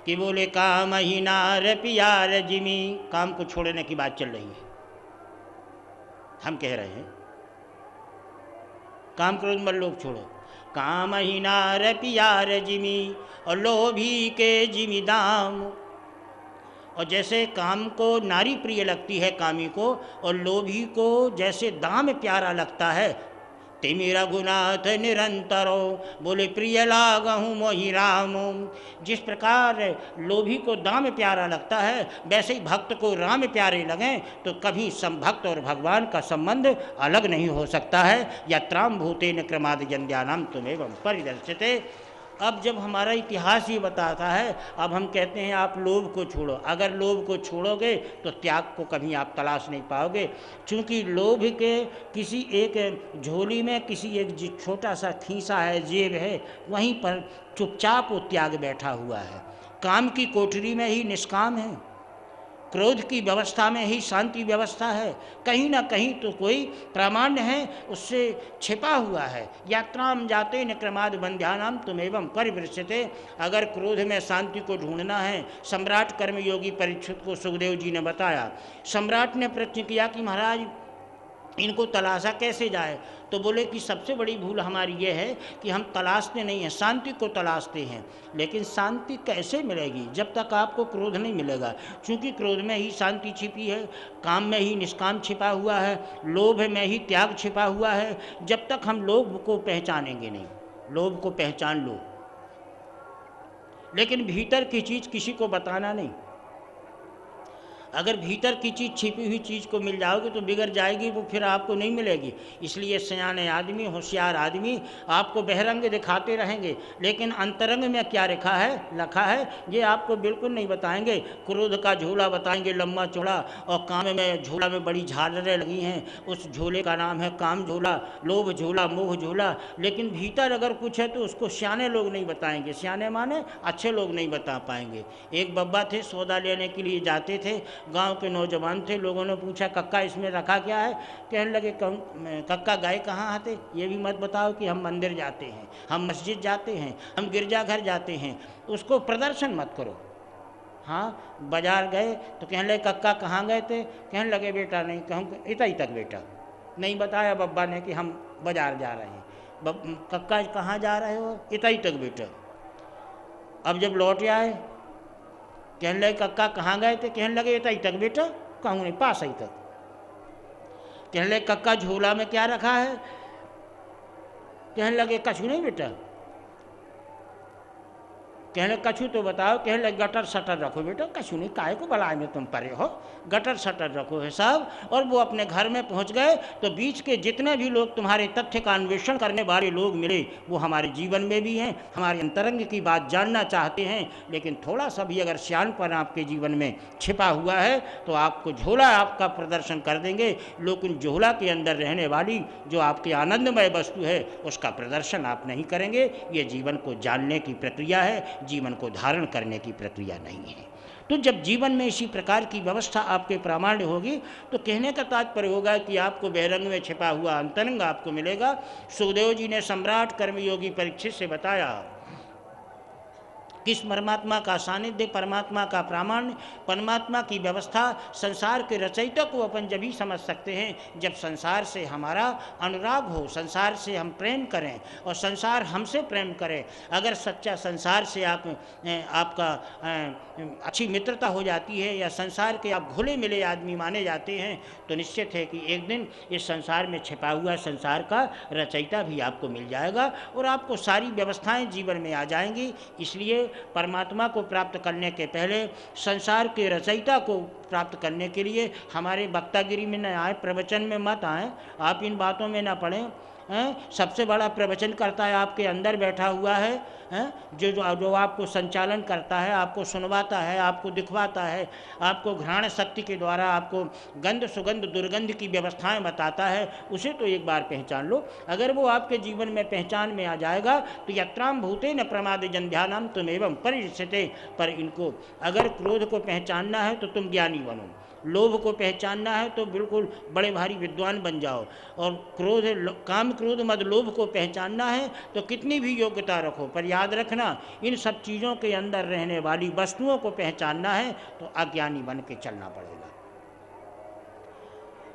कि बोले काम ही नार प्यार जिमी, काम को छोड़ने की बात चल रही है। हम कह रहे हैं काम क्रोध मद लोभ छोड़ो। काम ही नार प्यार जिमी और लोभी के जिमी दाम। और जैसे काम को नारी प्रिय लगती है कामी को, और लोभी को जैसे दाम प्यारा लगता है, तिमि रघुनाथ निरंतरो, बोले प्रिय लागहूँ मोहि राम। जिस प्रकार लोभी को दाम प्यारा लगता है, वैसे ही भक्त को राम प्यारे लगें तो कभी भक्त और भगवान का संबंध अलग नहीं हो सकता है। यत्राम भूतेन क्रमाद जन्यानाम त्वमेवं परिदर्श्यते। अब जब हमारा इतिहास ये बताता है, अब हम कहते हैं आप लोभ को छोड़ो। अगर लोभ को छोड़ोगे तो त्याग को कभी आप तलाश नहीं पाओगे, क्योंकि लोभ के किसी एक झोली में किसी एक छोटा सा खीसा है, जेब है, वहीं पर चुपचाप वो त्याग बैठा हुआ है। काम की कोठरी में ही निष्काम है, क्रोध की व्यवस्था में ही शांति व्यवस्था है। कहीं ना कहीं तो कोई प्रामाण्य है उससे छिपा हुआ है। यात्राम जाते न क्रमाद बंध्यानाम तुमेवं परिवृश्यते। अगर क्रोध में शांति को ढूंढना है, सम्राट कर्मयोगी परीक्षित को सुखदेव जी ने बताया। सम्राट ने प्रश्न किया कि महाराज इनको तलाशा कैसे जाए। तो बोले कि सबसे बड़ी भूल हमारी ये है कि हम तलाशते नहीं हैं, शांति को तलाशते हैं। लेकिन शांति कैसे मिलेगी जब तक आपको क्रोध नहीं मिलेगा, क्योंकि क्रोध में ही शांति छिपी है, काम में ही निष्काम छिपा हुआ है, लोभ में ही त्याग छिपा हुआ है। जब तक हम लोभ को पहचानेंगे नहीं, लोभ को पहचान लो, लेकिन भीतर की चीज़ किसी को बताना नहीं। अगर भीतर की चीज़ छिपी हुई चीज़ को मिल जाओगे तो बिगड़ जाएगी, वो फिर आपको नहीं मिलेगी। इसलिए सयाने आदमी, होशियार आदमी आपको बहरंग दिखाते रहेंगे, लेकिन अंतरंग में क्या रखा है ये आपको बिल्कुल नहीं बताएंगे। क्रोध का झोला बताएंगे लंबा चौड़ा, और काम में झोला में बड़ी झालरें लगी हैं, उस झोले का नाम है काम झोला, लोभ झोला, मोह झोला। लेकिन भीतर अगर कुछ है तो उसको सियाने लोग नहीं बताएंगे। सियाने माने अच्छे लोग नहीं बता पाएंगे। एक बब्बा थे, सौदा लेने के लिए जाते थे, गांव के नौजवान थे। लोगों ने पूछा कक्का इसमें रखा क्या है। कहने लगे कक्का गए कहाँ आते, ये भी मत बताओ कि हम मंदिर जाते हैं, हम मस्जिद जाते हैं, हम गिरजाघर जाते हैं, उसको प्रदर्शन मत करो। हाँ बाजार गए तो कहने लगे कक्का कहाँ गए थे। कहने लगे बेटा नहीं, कहूँ इतना तक बेटा नहीं बताया बब्बा ने कि हम बाजार जा रहे हैं। कक्का कहाँ जा रहे हो, इतना तक बेटा। अब जब लौट आए कहने लगे कक्का कहाँ गए थे। कहने लगे इतना तक बेटा, कहूँ नहीं पास ही तक। कहने लगे कक्का झोला में क्या रखा है। कहने लगे कछु नहीं बेटा, कहने कछु तो बताओ, कहने लगे गटर सटर रखो बेटा, कछु नहीं, काहे को बलाए में तुम परे हो, गटर सटर रखो है साहब। और वो अपने घर में पहुंच गए तो बीच के जितने भी लोग तुम्हारे तथ्य का अन्वेषण करने वाले लोग मिले वो हमारे जीवन में भी हैं, हमारे अंतरंग की बात जानना चाहते हैं, लेकिन थोड़ा सा भी अगर सियानपन आपके जीवन में छिपा हुआ है तो आपको झोला आपका प्रदर्शन कर देंगे, लेकिन झोला के अंदर रहने वाली जो आपकी आनंदमय वस्तु है उसका प्रदर्शन आप नहीं करेंगे। ये जीवन को जानने की प्रक्रिया है, जीवन को धारण करने की प्रक्रिया नहीं है। तो जब जीवन में इसी प्रकार की व्यवस्था आपके प्रामाण्य होगी तो कहने का तात्पर्य होगा कि आपको बहिरंग में छिपा हुआ अंतरंग आपको मिलेगा। सुखदेव जी ने सम्राट कर्मयोगी परीक्षित से बताया किस परमात्मा का सानिध्य, परमात्मा का प्रामाण्य, परमात्मा की व्यवस्था, संसार के रचयिता को अपन जब ही समझ सकते हैं जब संसार से हमारा अनुराग हो, संसार से हम प्रेम करें और संसार हमसे प्रेम करे। अगर सच्चा संसार से आपका अच्छी मित्रता हो जाती है या संसार के आप घुले मिले आदमी माने जाते हैं तो निश्चित है कि एक दिन इस संसार में छिपा हुआ संसार का रचयिता भी आपको मिल जाएगा और आपको सारी व्यवस्थाएं जीवन में आ जाएंगी। इसलिए परमात्मा को प्राप्त करने के पहले संसार के रचयिता को प्राप्त करने के लिए हमारे वक्तागिरी में न आए, प्रवचन में मत आए, आप इन बातों में न पढ़ें। सबसे बड़ा प्रवचन करता है आपके अंदर बैठा हुआ है, जो आपको संचालन करता है, आपको सुनवाता है, आपको दिखवाता है, आपको घ्राण शक्ति के द्वारा आपको गंध सुगंध दुर्गंध की व्यवस्थाएं बताता है, उसे तो एक बार पहचान लो। अगर वो आपके जीवन में पहचान में आ जाएगा तो यत्राम भूते न प्रमाद जन्ध्यानाम तुम एवं परिष्यते। पर इनको अगर क्रोध को पहचानना है तो तुम ज्ञानी बनो, लोभ को पहचानना है तो बिल्कुल बड़े भारी विद्वान बन जाओ, और काम क्रोध मद लोभ को पहचानना है तो कितनी भी योग्यता रखो, पर याद रखना इन सब चीज़ों के अंदर रहने वाली वस्तुओं को पहचानना है तो अज्ञानी बन के चलना पड़ेगा।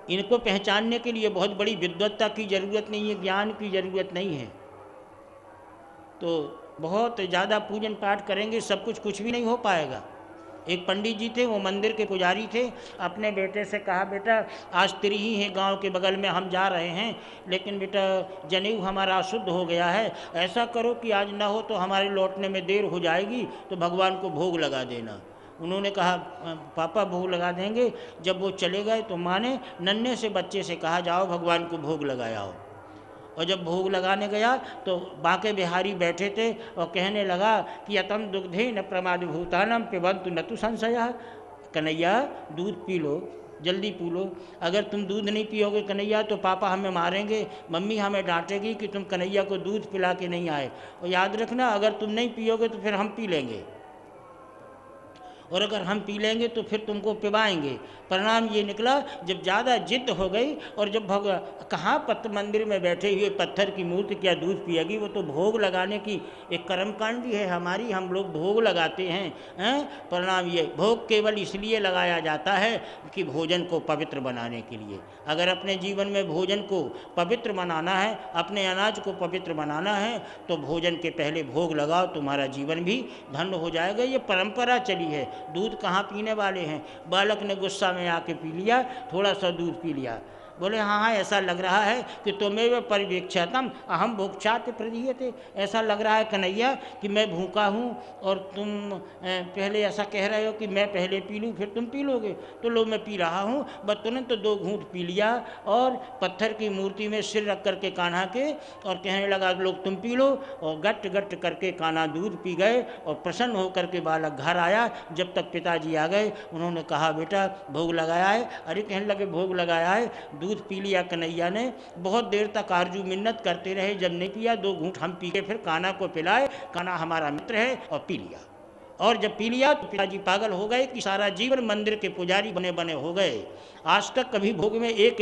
इनको पहचानने के लिए बहुत बड़ी विद्वत्ता की जरूरत नहीं है, ज्ञान की जरूरत नहीं है। तो बहुत ज़्यादा पूजन पाठ करेंगे सब कुछ भी नहीं हो पाएगा। एक पंडित जी थे, वो मंदिर के पुजारी थे, अपने बेटे से कहा बेटा आज तेरी ही है, गांव के बगल में हम जा रहे हैं, लेकिन बेटा जनेऊ हमारा अशुद्ध हो गया है, ऐसा करो कि आज ना हो तो हमारे लौटने में देर हो जाएगी तो भगवान को भोग लगा देना। उन्होंने कहा पापा भोग लगा देंगे। जब वो चले गए तो माँ ने नन्हे से बच्चे से कहा जाओ भगवान को भोग लगाओ। और जब भोग लगाने गया तो बांके बिहारी बैठे थे और कहने लगा कि अतम दुग्धे न प्रमाद भूतानम पिबंतु न तु संशय। कन्हैया दूध पी लो, जल्दी पी लो, अगर तुम दूध नहीं पियोगे कन्हैया तो पापा हमें मारेंगे, मम्मी हमें डांटेगी कि तुम कन्हैया को दूध पिला के नहीं आए, और याद रखना अगर तुम नहीं पियोगे तो फिर हम पी लेंगे, और अगर हम पी लेंगे तो फिर तुमको पिवाएंगे। परिणाम ये निकला जब ज़्यादा जिद हो गई और जब कहाँ मंदिर में बैठे हुए पत्थर की मूर्ति क्या दूध पिएगी, वो तो भोग लगाने की एक कर्मकांडी है हमारी, हम लोग भोग लगाते हैं। परिणाम ये भोग केवल इसलिए लगाया जाता है कि भोजन को पवित्र बनाने के लिए। अगर अपने जीवन में भोजन को पवित्र बनाना है, अपने अनाज को पवित्र बनाना है तो भोजन के पहले भोग लगाओ, तुम्हारा जीवन भी धन्य हो जाएगा। ये परंपरा चली है। दूध कहाँ पीने वाले हैं, बालक ने गुस्सा में आके पी लिया, थोड़ा सा दूध पी लिया, बोले हाँ ऐसा लग रहा है कि तुम्हें परिवेक्षतम अहम भोक्षात प्रदीयते, ऐसा लग रहा है कन्हैया कि मैं भूखा हूँ और तुम पहले ऐसा कह रहे हो कि मैं पहले पी लूँ फिर तुम पी लोगे, तो लो मैं पी रहा हूँ। बस तुरंत तो 2 घूंट पी लिया और पत्थर की मूर्ति में सिर रख करके कान्हा के और कहने लगा लोग तुम पी लो, और गट गट करके कान्हा दूध पी गए और प्रसन्न होकर के बालक घर आया। जब तक पिताजी आ गए उन्होंने कहा बेटा भोग लगाया है, अरे कहने लगे भोग लगाया है, दूध पी लिया कन्हैया ने। बहुत देर तक आरजू मिन्नत करते रहे, जब नहीं पिया 2 घूंट हम पी के फिर कान्हा को पिलाए, कान्हा हमारा मित्र है, और पी लिया। और जब पी लिया तो पिताजी पागल हो गए कि सारा जीवन मंदिर के पुजारी बने बने हो गए, आज तक कभी भोग में एक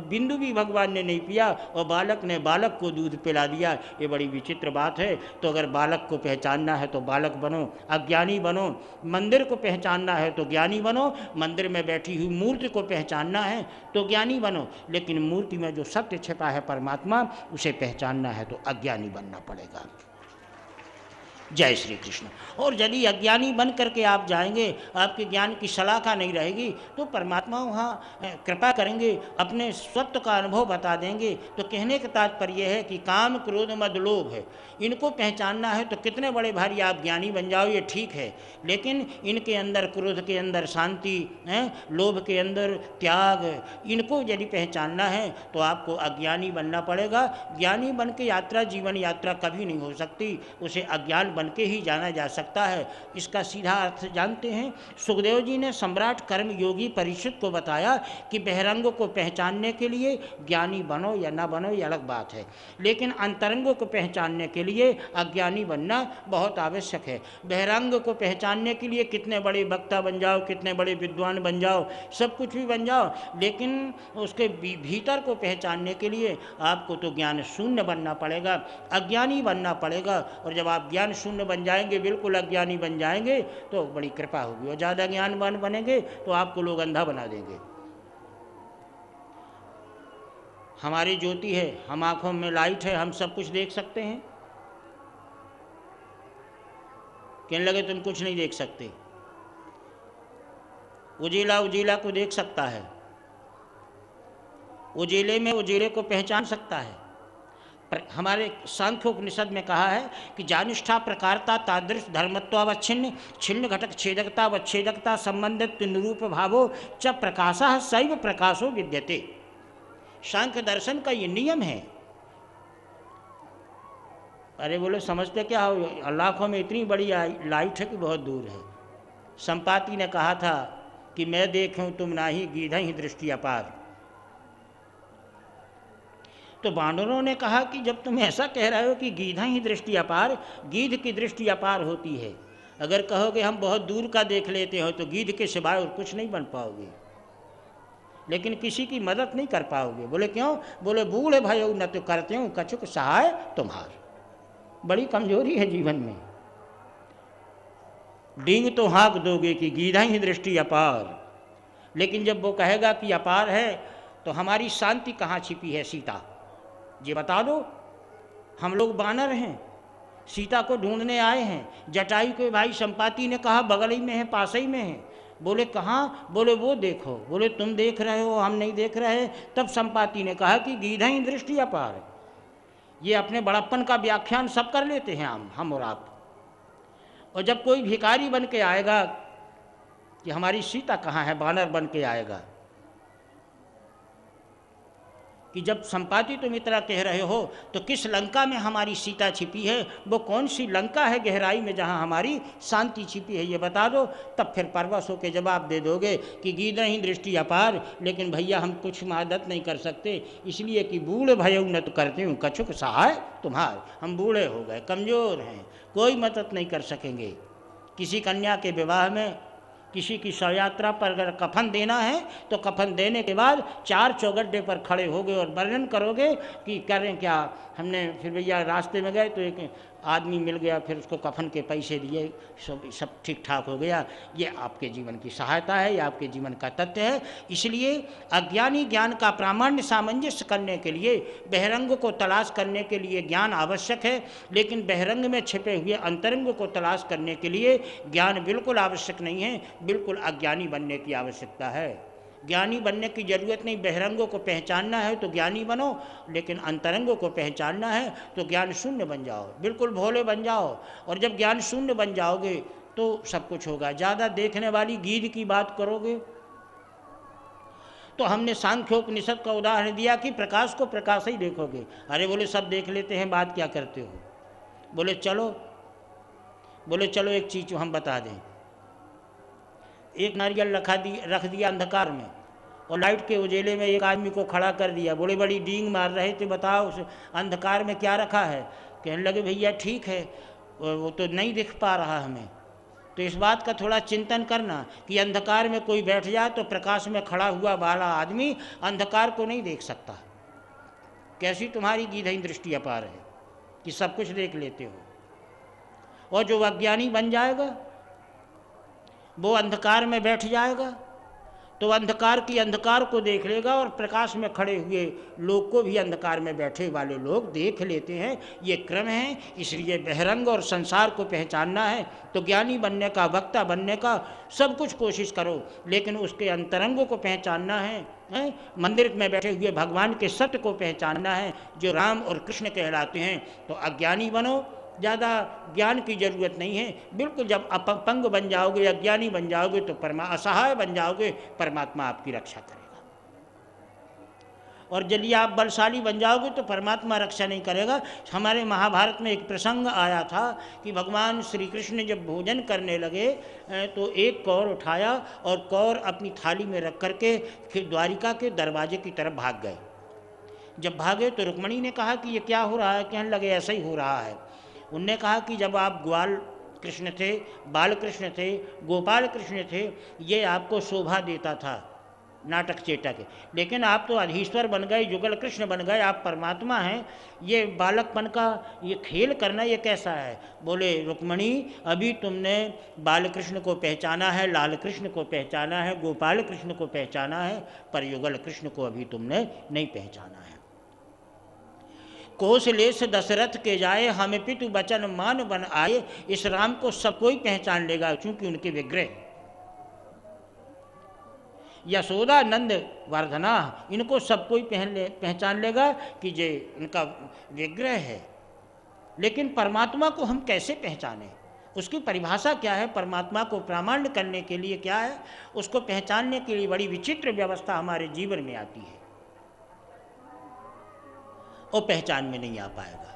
बिंदु भी भगवान ने नहीं पिया और बालक ने बालक को दूध पिला दिया। ये बड़ी विचित्र बात है। तो अगर बालक को पहचानना है तो बालक बनो, अज्ञानी बनो। मंदिर को पहचानना है तो ज्ञानी बनो, मंदिर में बैठी हुई मूर्ति को पहचानना है तो ज्ञानी बनो, लेकिन मूर्ति में जो सत्य छिपा है परमात्मा उसे पहचानना है तो अज्ञानी बनना पड़ेगा। जय श्री कृष्ण। और यदि अज्ञानी बन करके आप जाएंगे, आपके ज्ञान की शलाका नहीं रहेगी, तो परमात्मा वहाँ कृपा करेंगे, अपने सत्व का अनुभव बता देंगे। तो कहने का तात्पर्य है कि काम क्रोध मद लोभ है, इनको पहचानना है तो कितने बड़े भारी आप ज्ञानी बन जाओ, ये ठीक है, लेकिन इनके अंदर, क्रोध के अंदर शांति है, लोभ के अंदर त्याग, इनको यदि पहचानना है तो आपको अज्ञानी बनना पड़ेगा। ज्ञानी बन के यात्रा, जीवन यात्रा कभी नहीं हो सकती, उसे अज्ञान बन के ही जाना जा सकता है। इसका सीधा अर्थ जानते हैं, सुखदेव जी ने सम्राट कर्म योगी परीक्षित को बताया कि बहिरंग को पहचानने के लिए ज्ञानी बनो या ना बनो ये अलग बात है, लेकिन अंतरंग को पहचानने के लिए अज्ञानी बनना बहुत आवश्यक है। बहिरंग को पहचानने के लिए कितने बड़े वक्ता बन जाओ, कितने बड़े विद्वान बन जाओ, सब कुछ भी बन जाओ, लेकिन उसके भीतर को पहचानने के लिए आपको तो ज्ञान शून्य बनना पड़ेगा, अज्ञानी बनना पड़ेगा। और जब आप ज्ञान शून्य बन जाएंगे, बिल्कुल अज्ञानी बन जाएंगे, तो बड़ी कृपा होगी। और ज़्यादा ज्ञानवान बनेंगे तो आपको लोग अंधा बना देंगे। हमारी ज्योति है, हम आँखों में लाइट है, हम सब कुछ देख सकते हैं। कहने लगे तुम कुछ नहीं देख सकते। उजीला उजीला को देख सकता है, उजीले में उजीले को पहचान सकता है। हमारे सांख्योपनिषद में कहा है कि जानिष्ठा प्रकारता तादृश धर्मत्वावच्छिन्न छिन्न घटक छेदकता वच्छेदकता संबंधित निरूप भावो च प्रकाशः सैव प्रकाशो विद्यते। सांख्य दर्शन का ये नियम है। अरे बोले समझते क्या हो, अल्लाहों में इतनी बड़ी लाइट है कि बहुत दूर है। संपाति ने कहा था कि मैं देखूं तुम नाही गीधा ही दृष्टि अपार। तो बानरों ने कहा कि जब तुम ऐसा कह रहे हो कि गीधा ही दृष्टि अपार, गीध की दृष्टि अपार होती है। अगर कहोगे हम बहुत दूर का देख लेते हो तो गीध के सिवाय और कुछ नहीं बन पाओगे, लेकिन किसी की मदद नहीं कर पाओगे। बोले क्यों? बोले बूढ़े भयो न तो करते हूँ कछुक सहाय तुम्हार। बड़ी कमजोरी है जीवन में। डींग तो हाँक दोगे कि गीधा ही दृष्टि अपार, लेकिन जब वो कहेगा कि अपार है तो हमारी शांति कहाँ छिपी है? सीता ये बता दो। हम लोग बानर हैं, सीता को ढूंढने आए हैं। जटायु के भाई संपाति ने कहा बगल ही में है, पास ही में है। बोले कहाँ? बोले वो देखो। बोले तुम देख रहे हो, हम नहीं देख रहे। तब संपाति ने कहा कि गीधा ही दृष्टि अपार। ये अपने बड़प्पन का व्याख्यान सब कर लेते हैं हम और आप। और जब कोई भिखारी बन के आएगा कि हमारी सीता कहाँ है, बानर बन के आएगा कि जब संपाति तुम इतना कह रहे हो तो किस लंका में हमारी सीता छिपी है? वो कौन सी लंका है गहराई में जहाँ हमारी शांति छिपी है, ये बता दो। तब फिर परवश होकर जवाब दे दोगे कि गीधा ही दृष्टि अपार, लेकिन भैया हम कुछ मदद नहीं कर सकते, इसलिए कि बूढ़े भयो न तो करते हूँ कछुक सहाय तुम्हार। हम बूढ़े हो गए, कमज़ोर हैं, कोई मदद नहीं कर सकेंगे। किसी कन्या के विवाह में, किसी की शव यात्रा पर अगर कफन देना है तो कफन देने के बाद 4 चौगड्डे पर खड़े होगे और वर्णन करोगे कि करें क्या। हमने फिर भैया रास्ते में गए तो एक आदमी मिल गया, फिर उसको कफन के पैसे दिए, सब ठीक ठाक हो गया। ये आपके जीवन की सहायता है, ये आपके जीवन का तथ्य है। इसलिए अज्ञानी ज्ञान का प्रामाण्य सामंजस्य करने के लिए, बहिरंग को तलाश करने के लिए ज्ञान आवश्यक है, लेकिन बहिरंग में छिपे हुए अंतरंग को तलाश करने के लिए ज्ञान बिल्कुल आवश्यक नहीं है, बिल्कुल अज्ञानी बनने की आवश्यकता है। ज्ञानी बनने की जरूरत नहीं। बहिरंगों को पहचानना है तो ज्ञानी बनो, लेकिन अंतरंगों को पहचानना है तो ज्ञान शून्य बन जाओ, बिल्कुल भोले बन जाओ। और जब ज्ञान शून्य बन जाओगे तो सब कुछ होगा। ज़्यादा देखने वाली गीध की बात करोगे तो हमने सांख्योपनिषद का उदाहरण दिया कि प्रकाश को प्रकाश ही देखोगे। अरे बोले सब देख लेते हैं, बात क्या करते हो? बोले चलो एक चीज़ हम बता दें। एक नारियल रख दिया अंधकार में और लाइट के उजेले में एक आदमी को खड़ा कर दिया। बोले बड़ी डींग मार रहे थे, बताओ उस अंधकार में क्या रखा है? कहने लगे भैया ठीक है, वो तो नहीं दिख पा रहा हमें, तो इस बात का थोड़ा चिंतन करना कि अंधकार में कोई बैठ जाए तो प्रकाश में खड़ा हुआ वाला आदमी अंधकार को नहीं देख सकता। कैसी तुम्हारी गीधई दृष्टि अपार है कि सब कुछ देख लेते हो। और जो अज्ञानी बन जाएगा वो अंधकार में बैठ जाएगा तो अंधकार की अंधकार को देख लेगा और प्रकाश में खड़े हुए लोग को भी अंधकार में बैठे वाले लोग देख लेते हैं। ये क्रम है। इसलिए बहिरंग और संसार को पहचानना है तो ज्ञानी बनने का, वक्ता बनने का सब कुछ कोशिश करो, लेकिन उसके अंतरंगों को पहचानना है। मंदिर में बैठे हुए भगवान के सत्य को पहचानना है जो राम और कृष्ण कहलाते हैं। तो अज्ञानी बनो, ज़्यादा ज्ञान की ज़रूरत नहीं है। बिल्कुल जब अपंग बन जाओगे, अज्ञानी बन जाओगे तो असहाय बन जाओगे, परमात्मा आपकी रक्षा करेगा। और यदि आप बलशाली बन जाओगे तो परमात्मा रक्षा नहीं करेगा। हमारे महाभारत में एक प्रसंग आया था कि भगवान श्री कृष्ण जब भोजन करने लगे तो एक कौर उठाया और कौर अपनी थाली में रख करके फिर द्वारिका के दरवाजे की तरफ भाग गए। जब भागे तो रुक्मणी ने कहा कि ये क्या हो रहा है? कहने लगे ऐसा ही हो रहा है। उनने कहा कि जब आप ग्वाल कृष्ण थे, बाल कृष्ण थे, गोपाल कृष्ण थे, ये आपको शोभा देता था नाटक चेटक, लेकिन आप तो अधीश्वर बन गए, युगल कृष्ण बन गए, आप परमात्मा हैं। ये बालकपन का ये खेल करना ये कैसा है? बोले रुक्मणी, अभी तुमने बाल कृष्ण को पहचाना है, लाल कृष्ण को पहचाना है, गोपाल कृष्ण को पहचाना है, पर युगल कृष्ण को अभी तुमने नहीं पहचाना है। कौशलेश दशरथ के जाए, हमें पितु बचन मान बन आए। इस राम को सब कोई पहचान लेगा क्योंकि उनके विग्रह। यशोदा नंद वर्धना, इनको सब कोई पहचान लेगा कि ये इनका विग्रह है। लेकिन परमात्मा को हम कैसे पहचानें? उसकी परिभाषा क्या है? परमात्मा को प्रामाण्य करने के लिए क्या है? उसको पहचानने के लिए बड़ी विचित्र व्यवस्था हमारे जीवन में आती है और पहचान में नहीं आ पाएगा।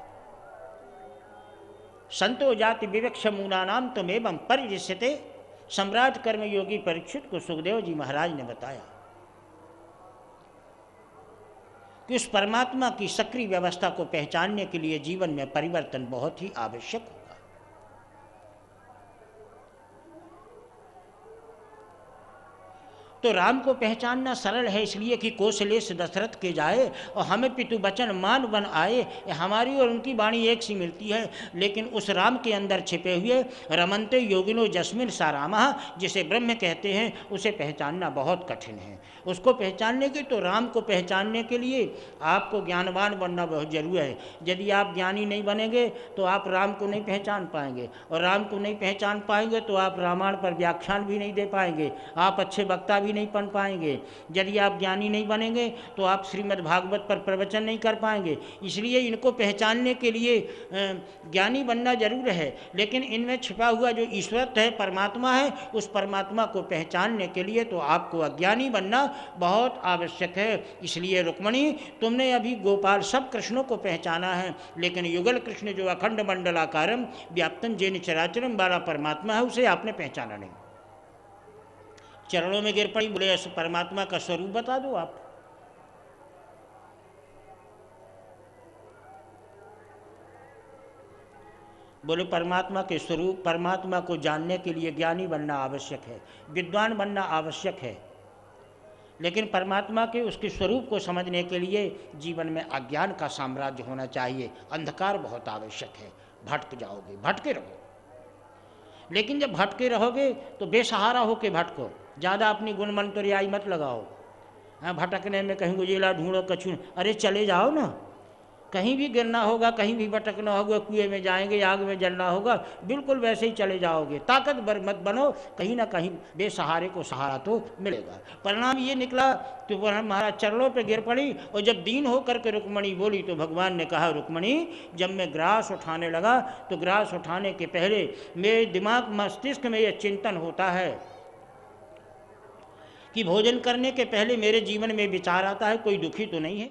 संतो जाति विवक्ष मूना नाम तुमेवं परिदृश्यते, सम्राट कर्मयोगी परीक्षित को सुखदेव जी महाराज ने बताया कि उस परमात्मा की सक्रिय व्यवस्था को पहचानने के लिए जीवन में परिवर्तन बहुत ही आवश्यक होगा। तो राम को पहचानना सरल है, इसलिए कि कौशलेश दशरथ के जाए और हमें पितु बचन मान बन आए। हमारी और उनकी वाणी एक सी मिलती है, लेकिन उस राम के अंदर छिपे हुए रमनते योगिनो जस्मिन सा रामा, जिसे ब्रह्म कहते हैं, उसे पहचानना बहुत कठिन है। उसको पहचानने के तो राम को पहचानने के लिए आपको ज्ञानवान बनना बहुत जरूरी है। यदि आप ज्ञानी नहीं बनेंगे तो आप राम को नहीं पहचान पाएंगे, और राम को नहीं पहचान पाएंगे तो आप रामायण पर व्याख्यान भी नहीं दे पाएंगे, आप अच्छे वक्ता भी नहीं बन पाएंगे। यदि आप ज्ञानी नहीं बनेंगे तो आप श्रीमद् भागवत पर प्रवचन नहीं कर पाएंगे। इसलिए इनको पहचानने के लिए ज्ञानी बनना जरूर है, लेकिन इनमें छिपा हुआ जो ईश्वर है, परमात्मा है, उस परमात्मा को पहचानने के लिए तो आपको अज्ञानी बनना बहुत आवश्यक है। इसलिए रुक्मणी, तुमने अभी गोपाल सब कृष्णों को पहचाना है, लेकिन युगल कृष्ण जो अखंड मंडलाकारम व्याप्तन जेन चराचरम वाला परमात्मा है, उसे आपने पहचाना नहीं। चरणों में गिर पड़ी, बोले ऐसे परमात्मा का स्वरूप बता दो आप। बोले परमात्मा के स्वरूप, परमात्मा को जानने के लिए ज्ञानी बनना आवश्यक है, विद्वान बनना आवश्यक है, लेकिन परमात्मा के उसके स्वरूप को समझने के लिए जीवन में अज्ञान का साम्राज्य होना चाहिए, अंधकार बहुत आवश्यक है। भटक जाओगे, भटके रहो, लेकिन जब भटके रहोगे तो बेसहारा होके भटको, ज़्यादा अपनी गुणमंतरियाई मत लगाओ। हाँ, भटकने में कहीं गुजेला ढूंढो कछू, अरे चले जाओ ना, कहीं भी गिरना होगा, कहीं भी भटकना होगा, कुएं में जाएंगे, आग में जलना होगा, बिल्कुल वैसे ही चले जाओगे। ताकतवर मत बनो, कहीं ना कहीं बेसहारे को सहारा तो मिलेगा। परिणाम ये निकला कि वह महाराज चरणों पे गिर पड़ी, और जब दीन होकर के रुक्मणी बोली तो भगवान ने कहा, रुक्मणी, जब मैं ग्रास उठाने लगा तो ग्रास उठाने के पहले मेरे दिमाग मस्तिष्क में यह चिंतन होता है कि भोजन करने के पहले मेरे जीवन में विचार आता है कोई दुखी तो नहीं है।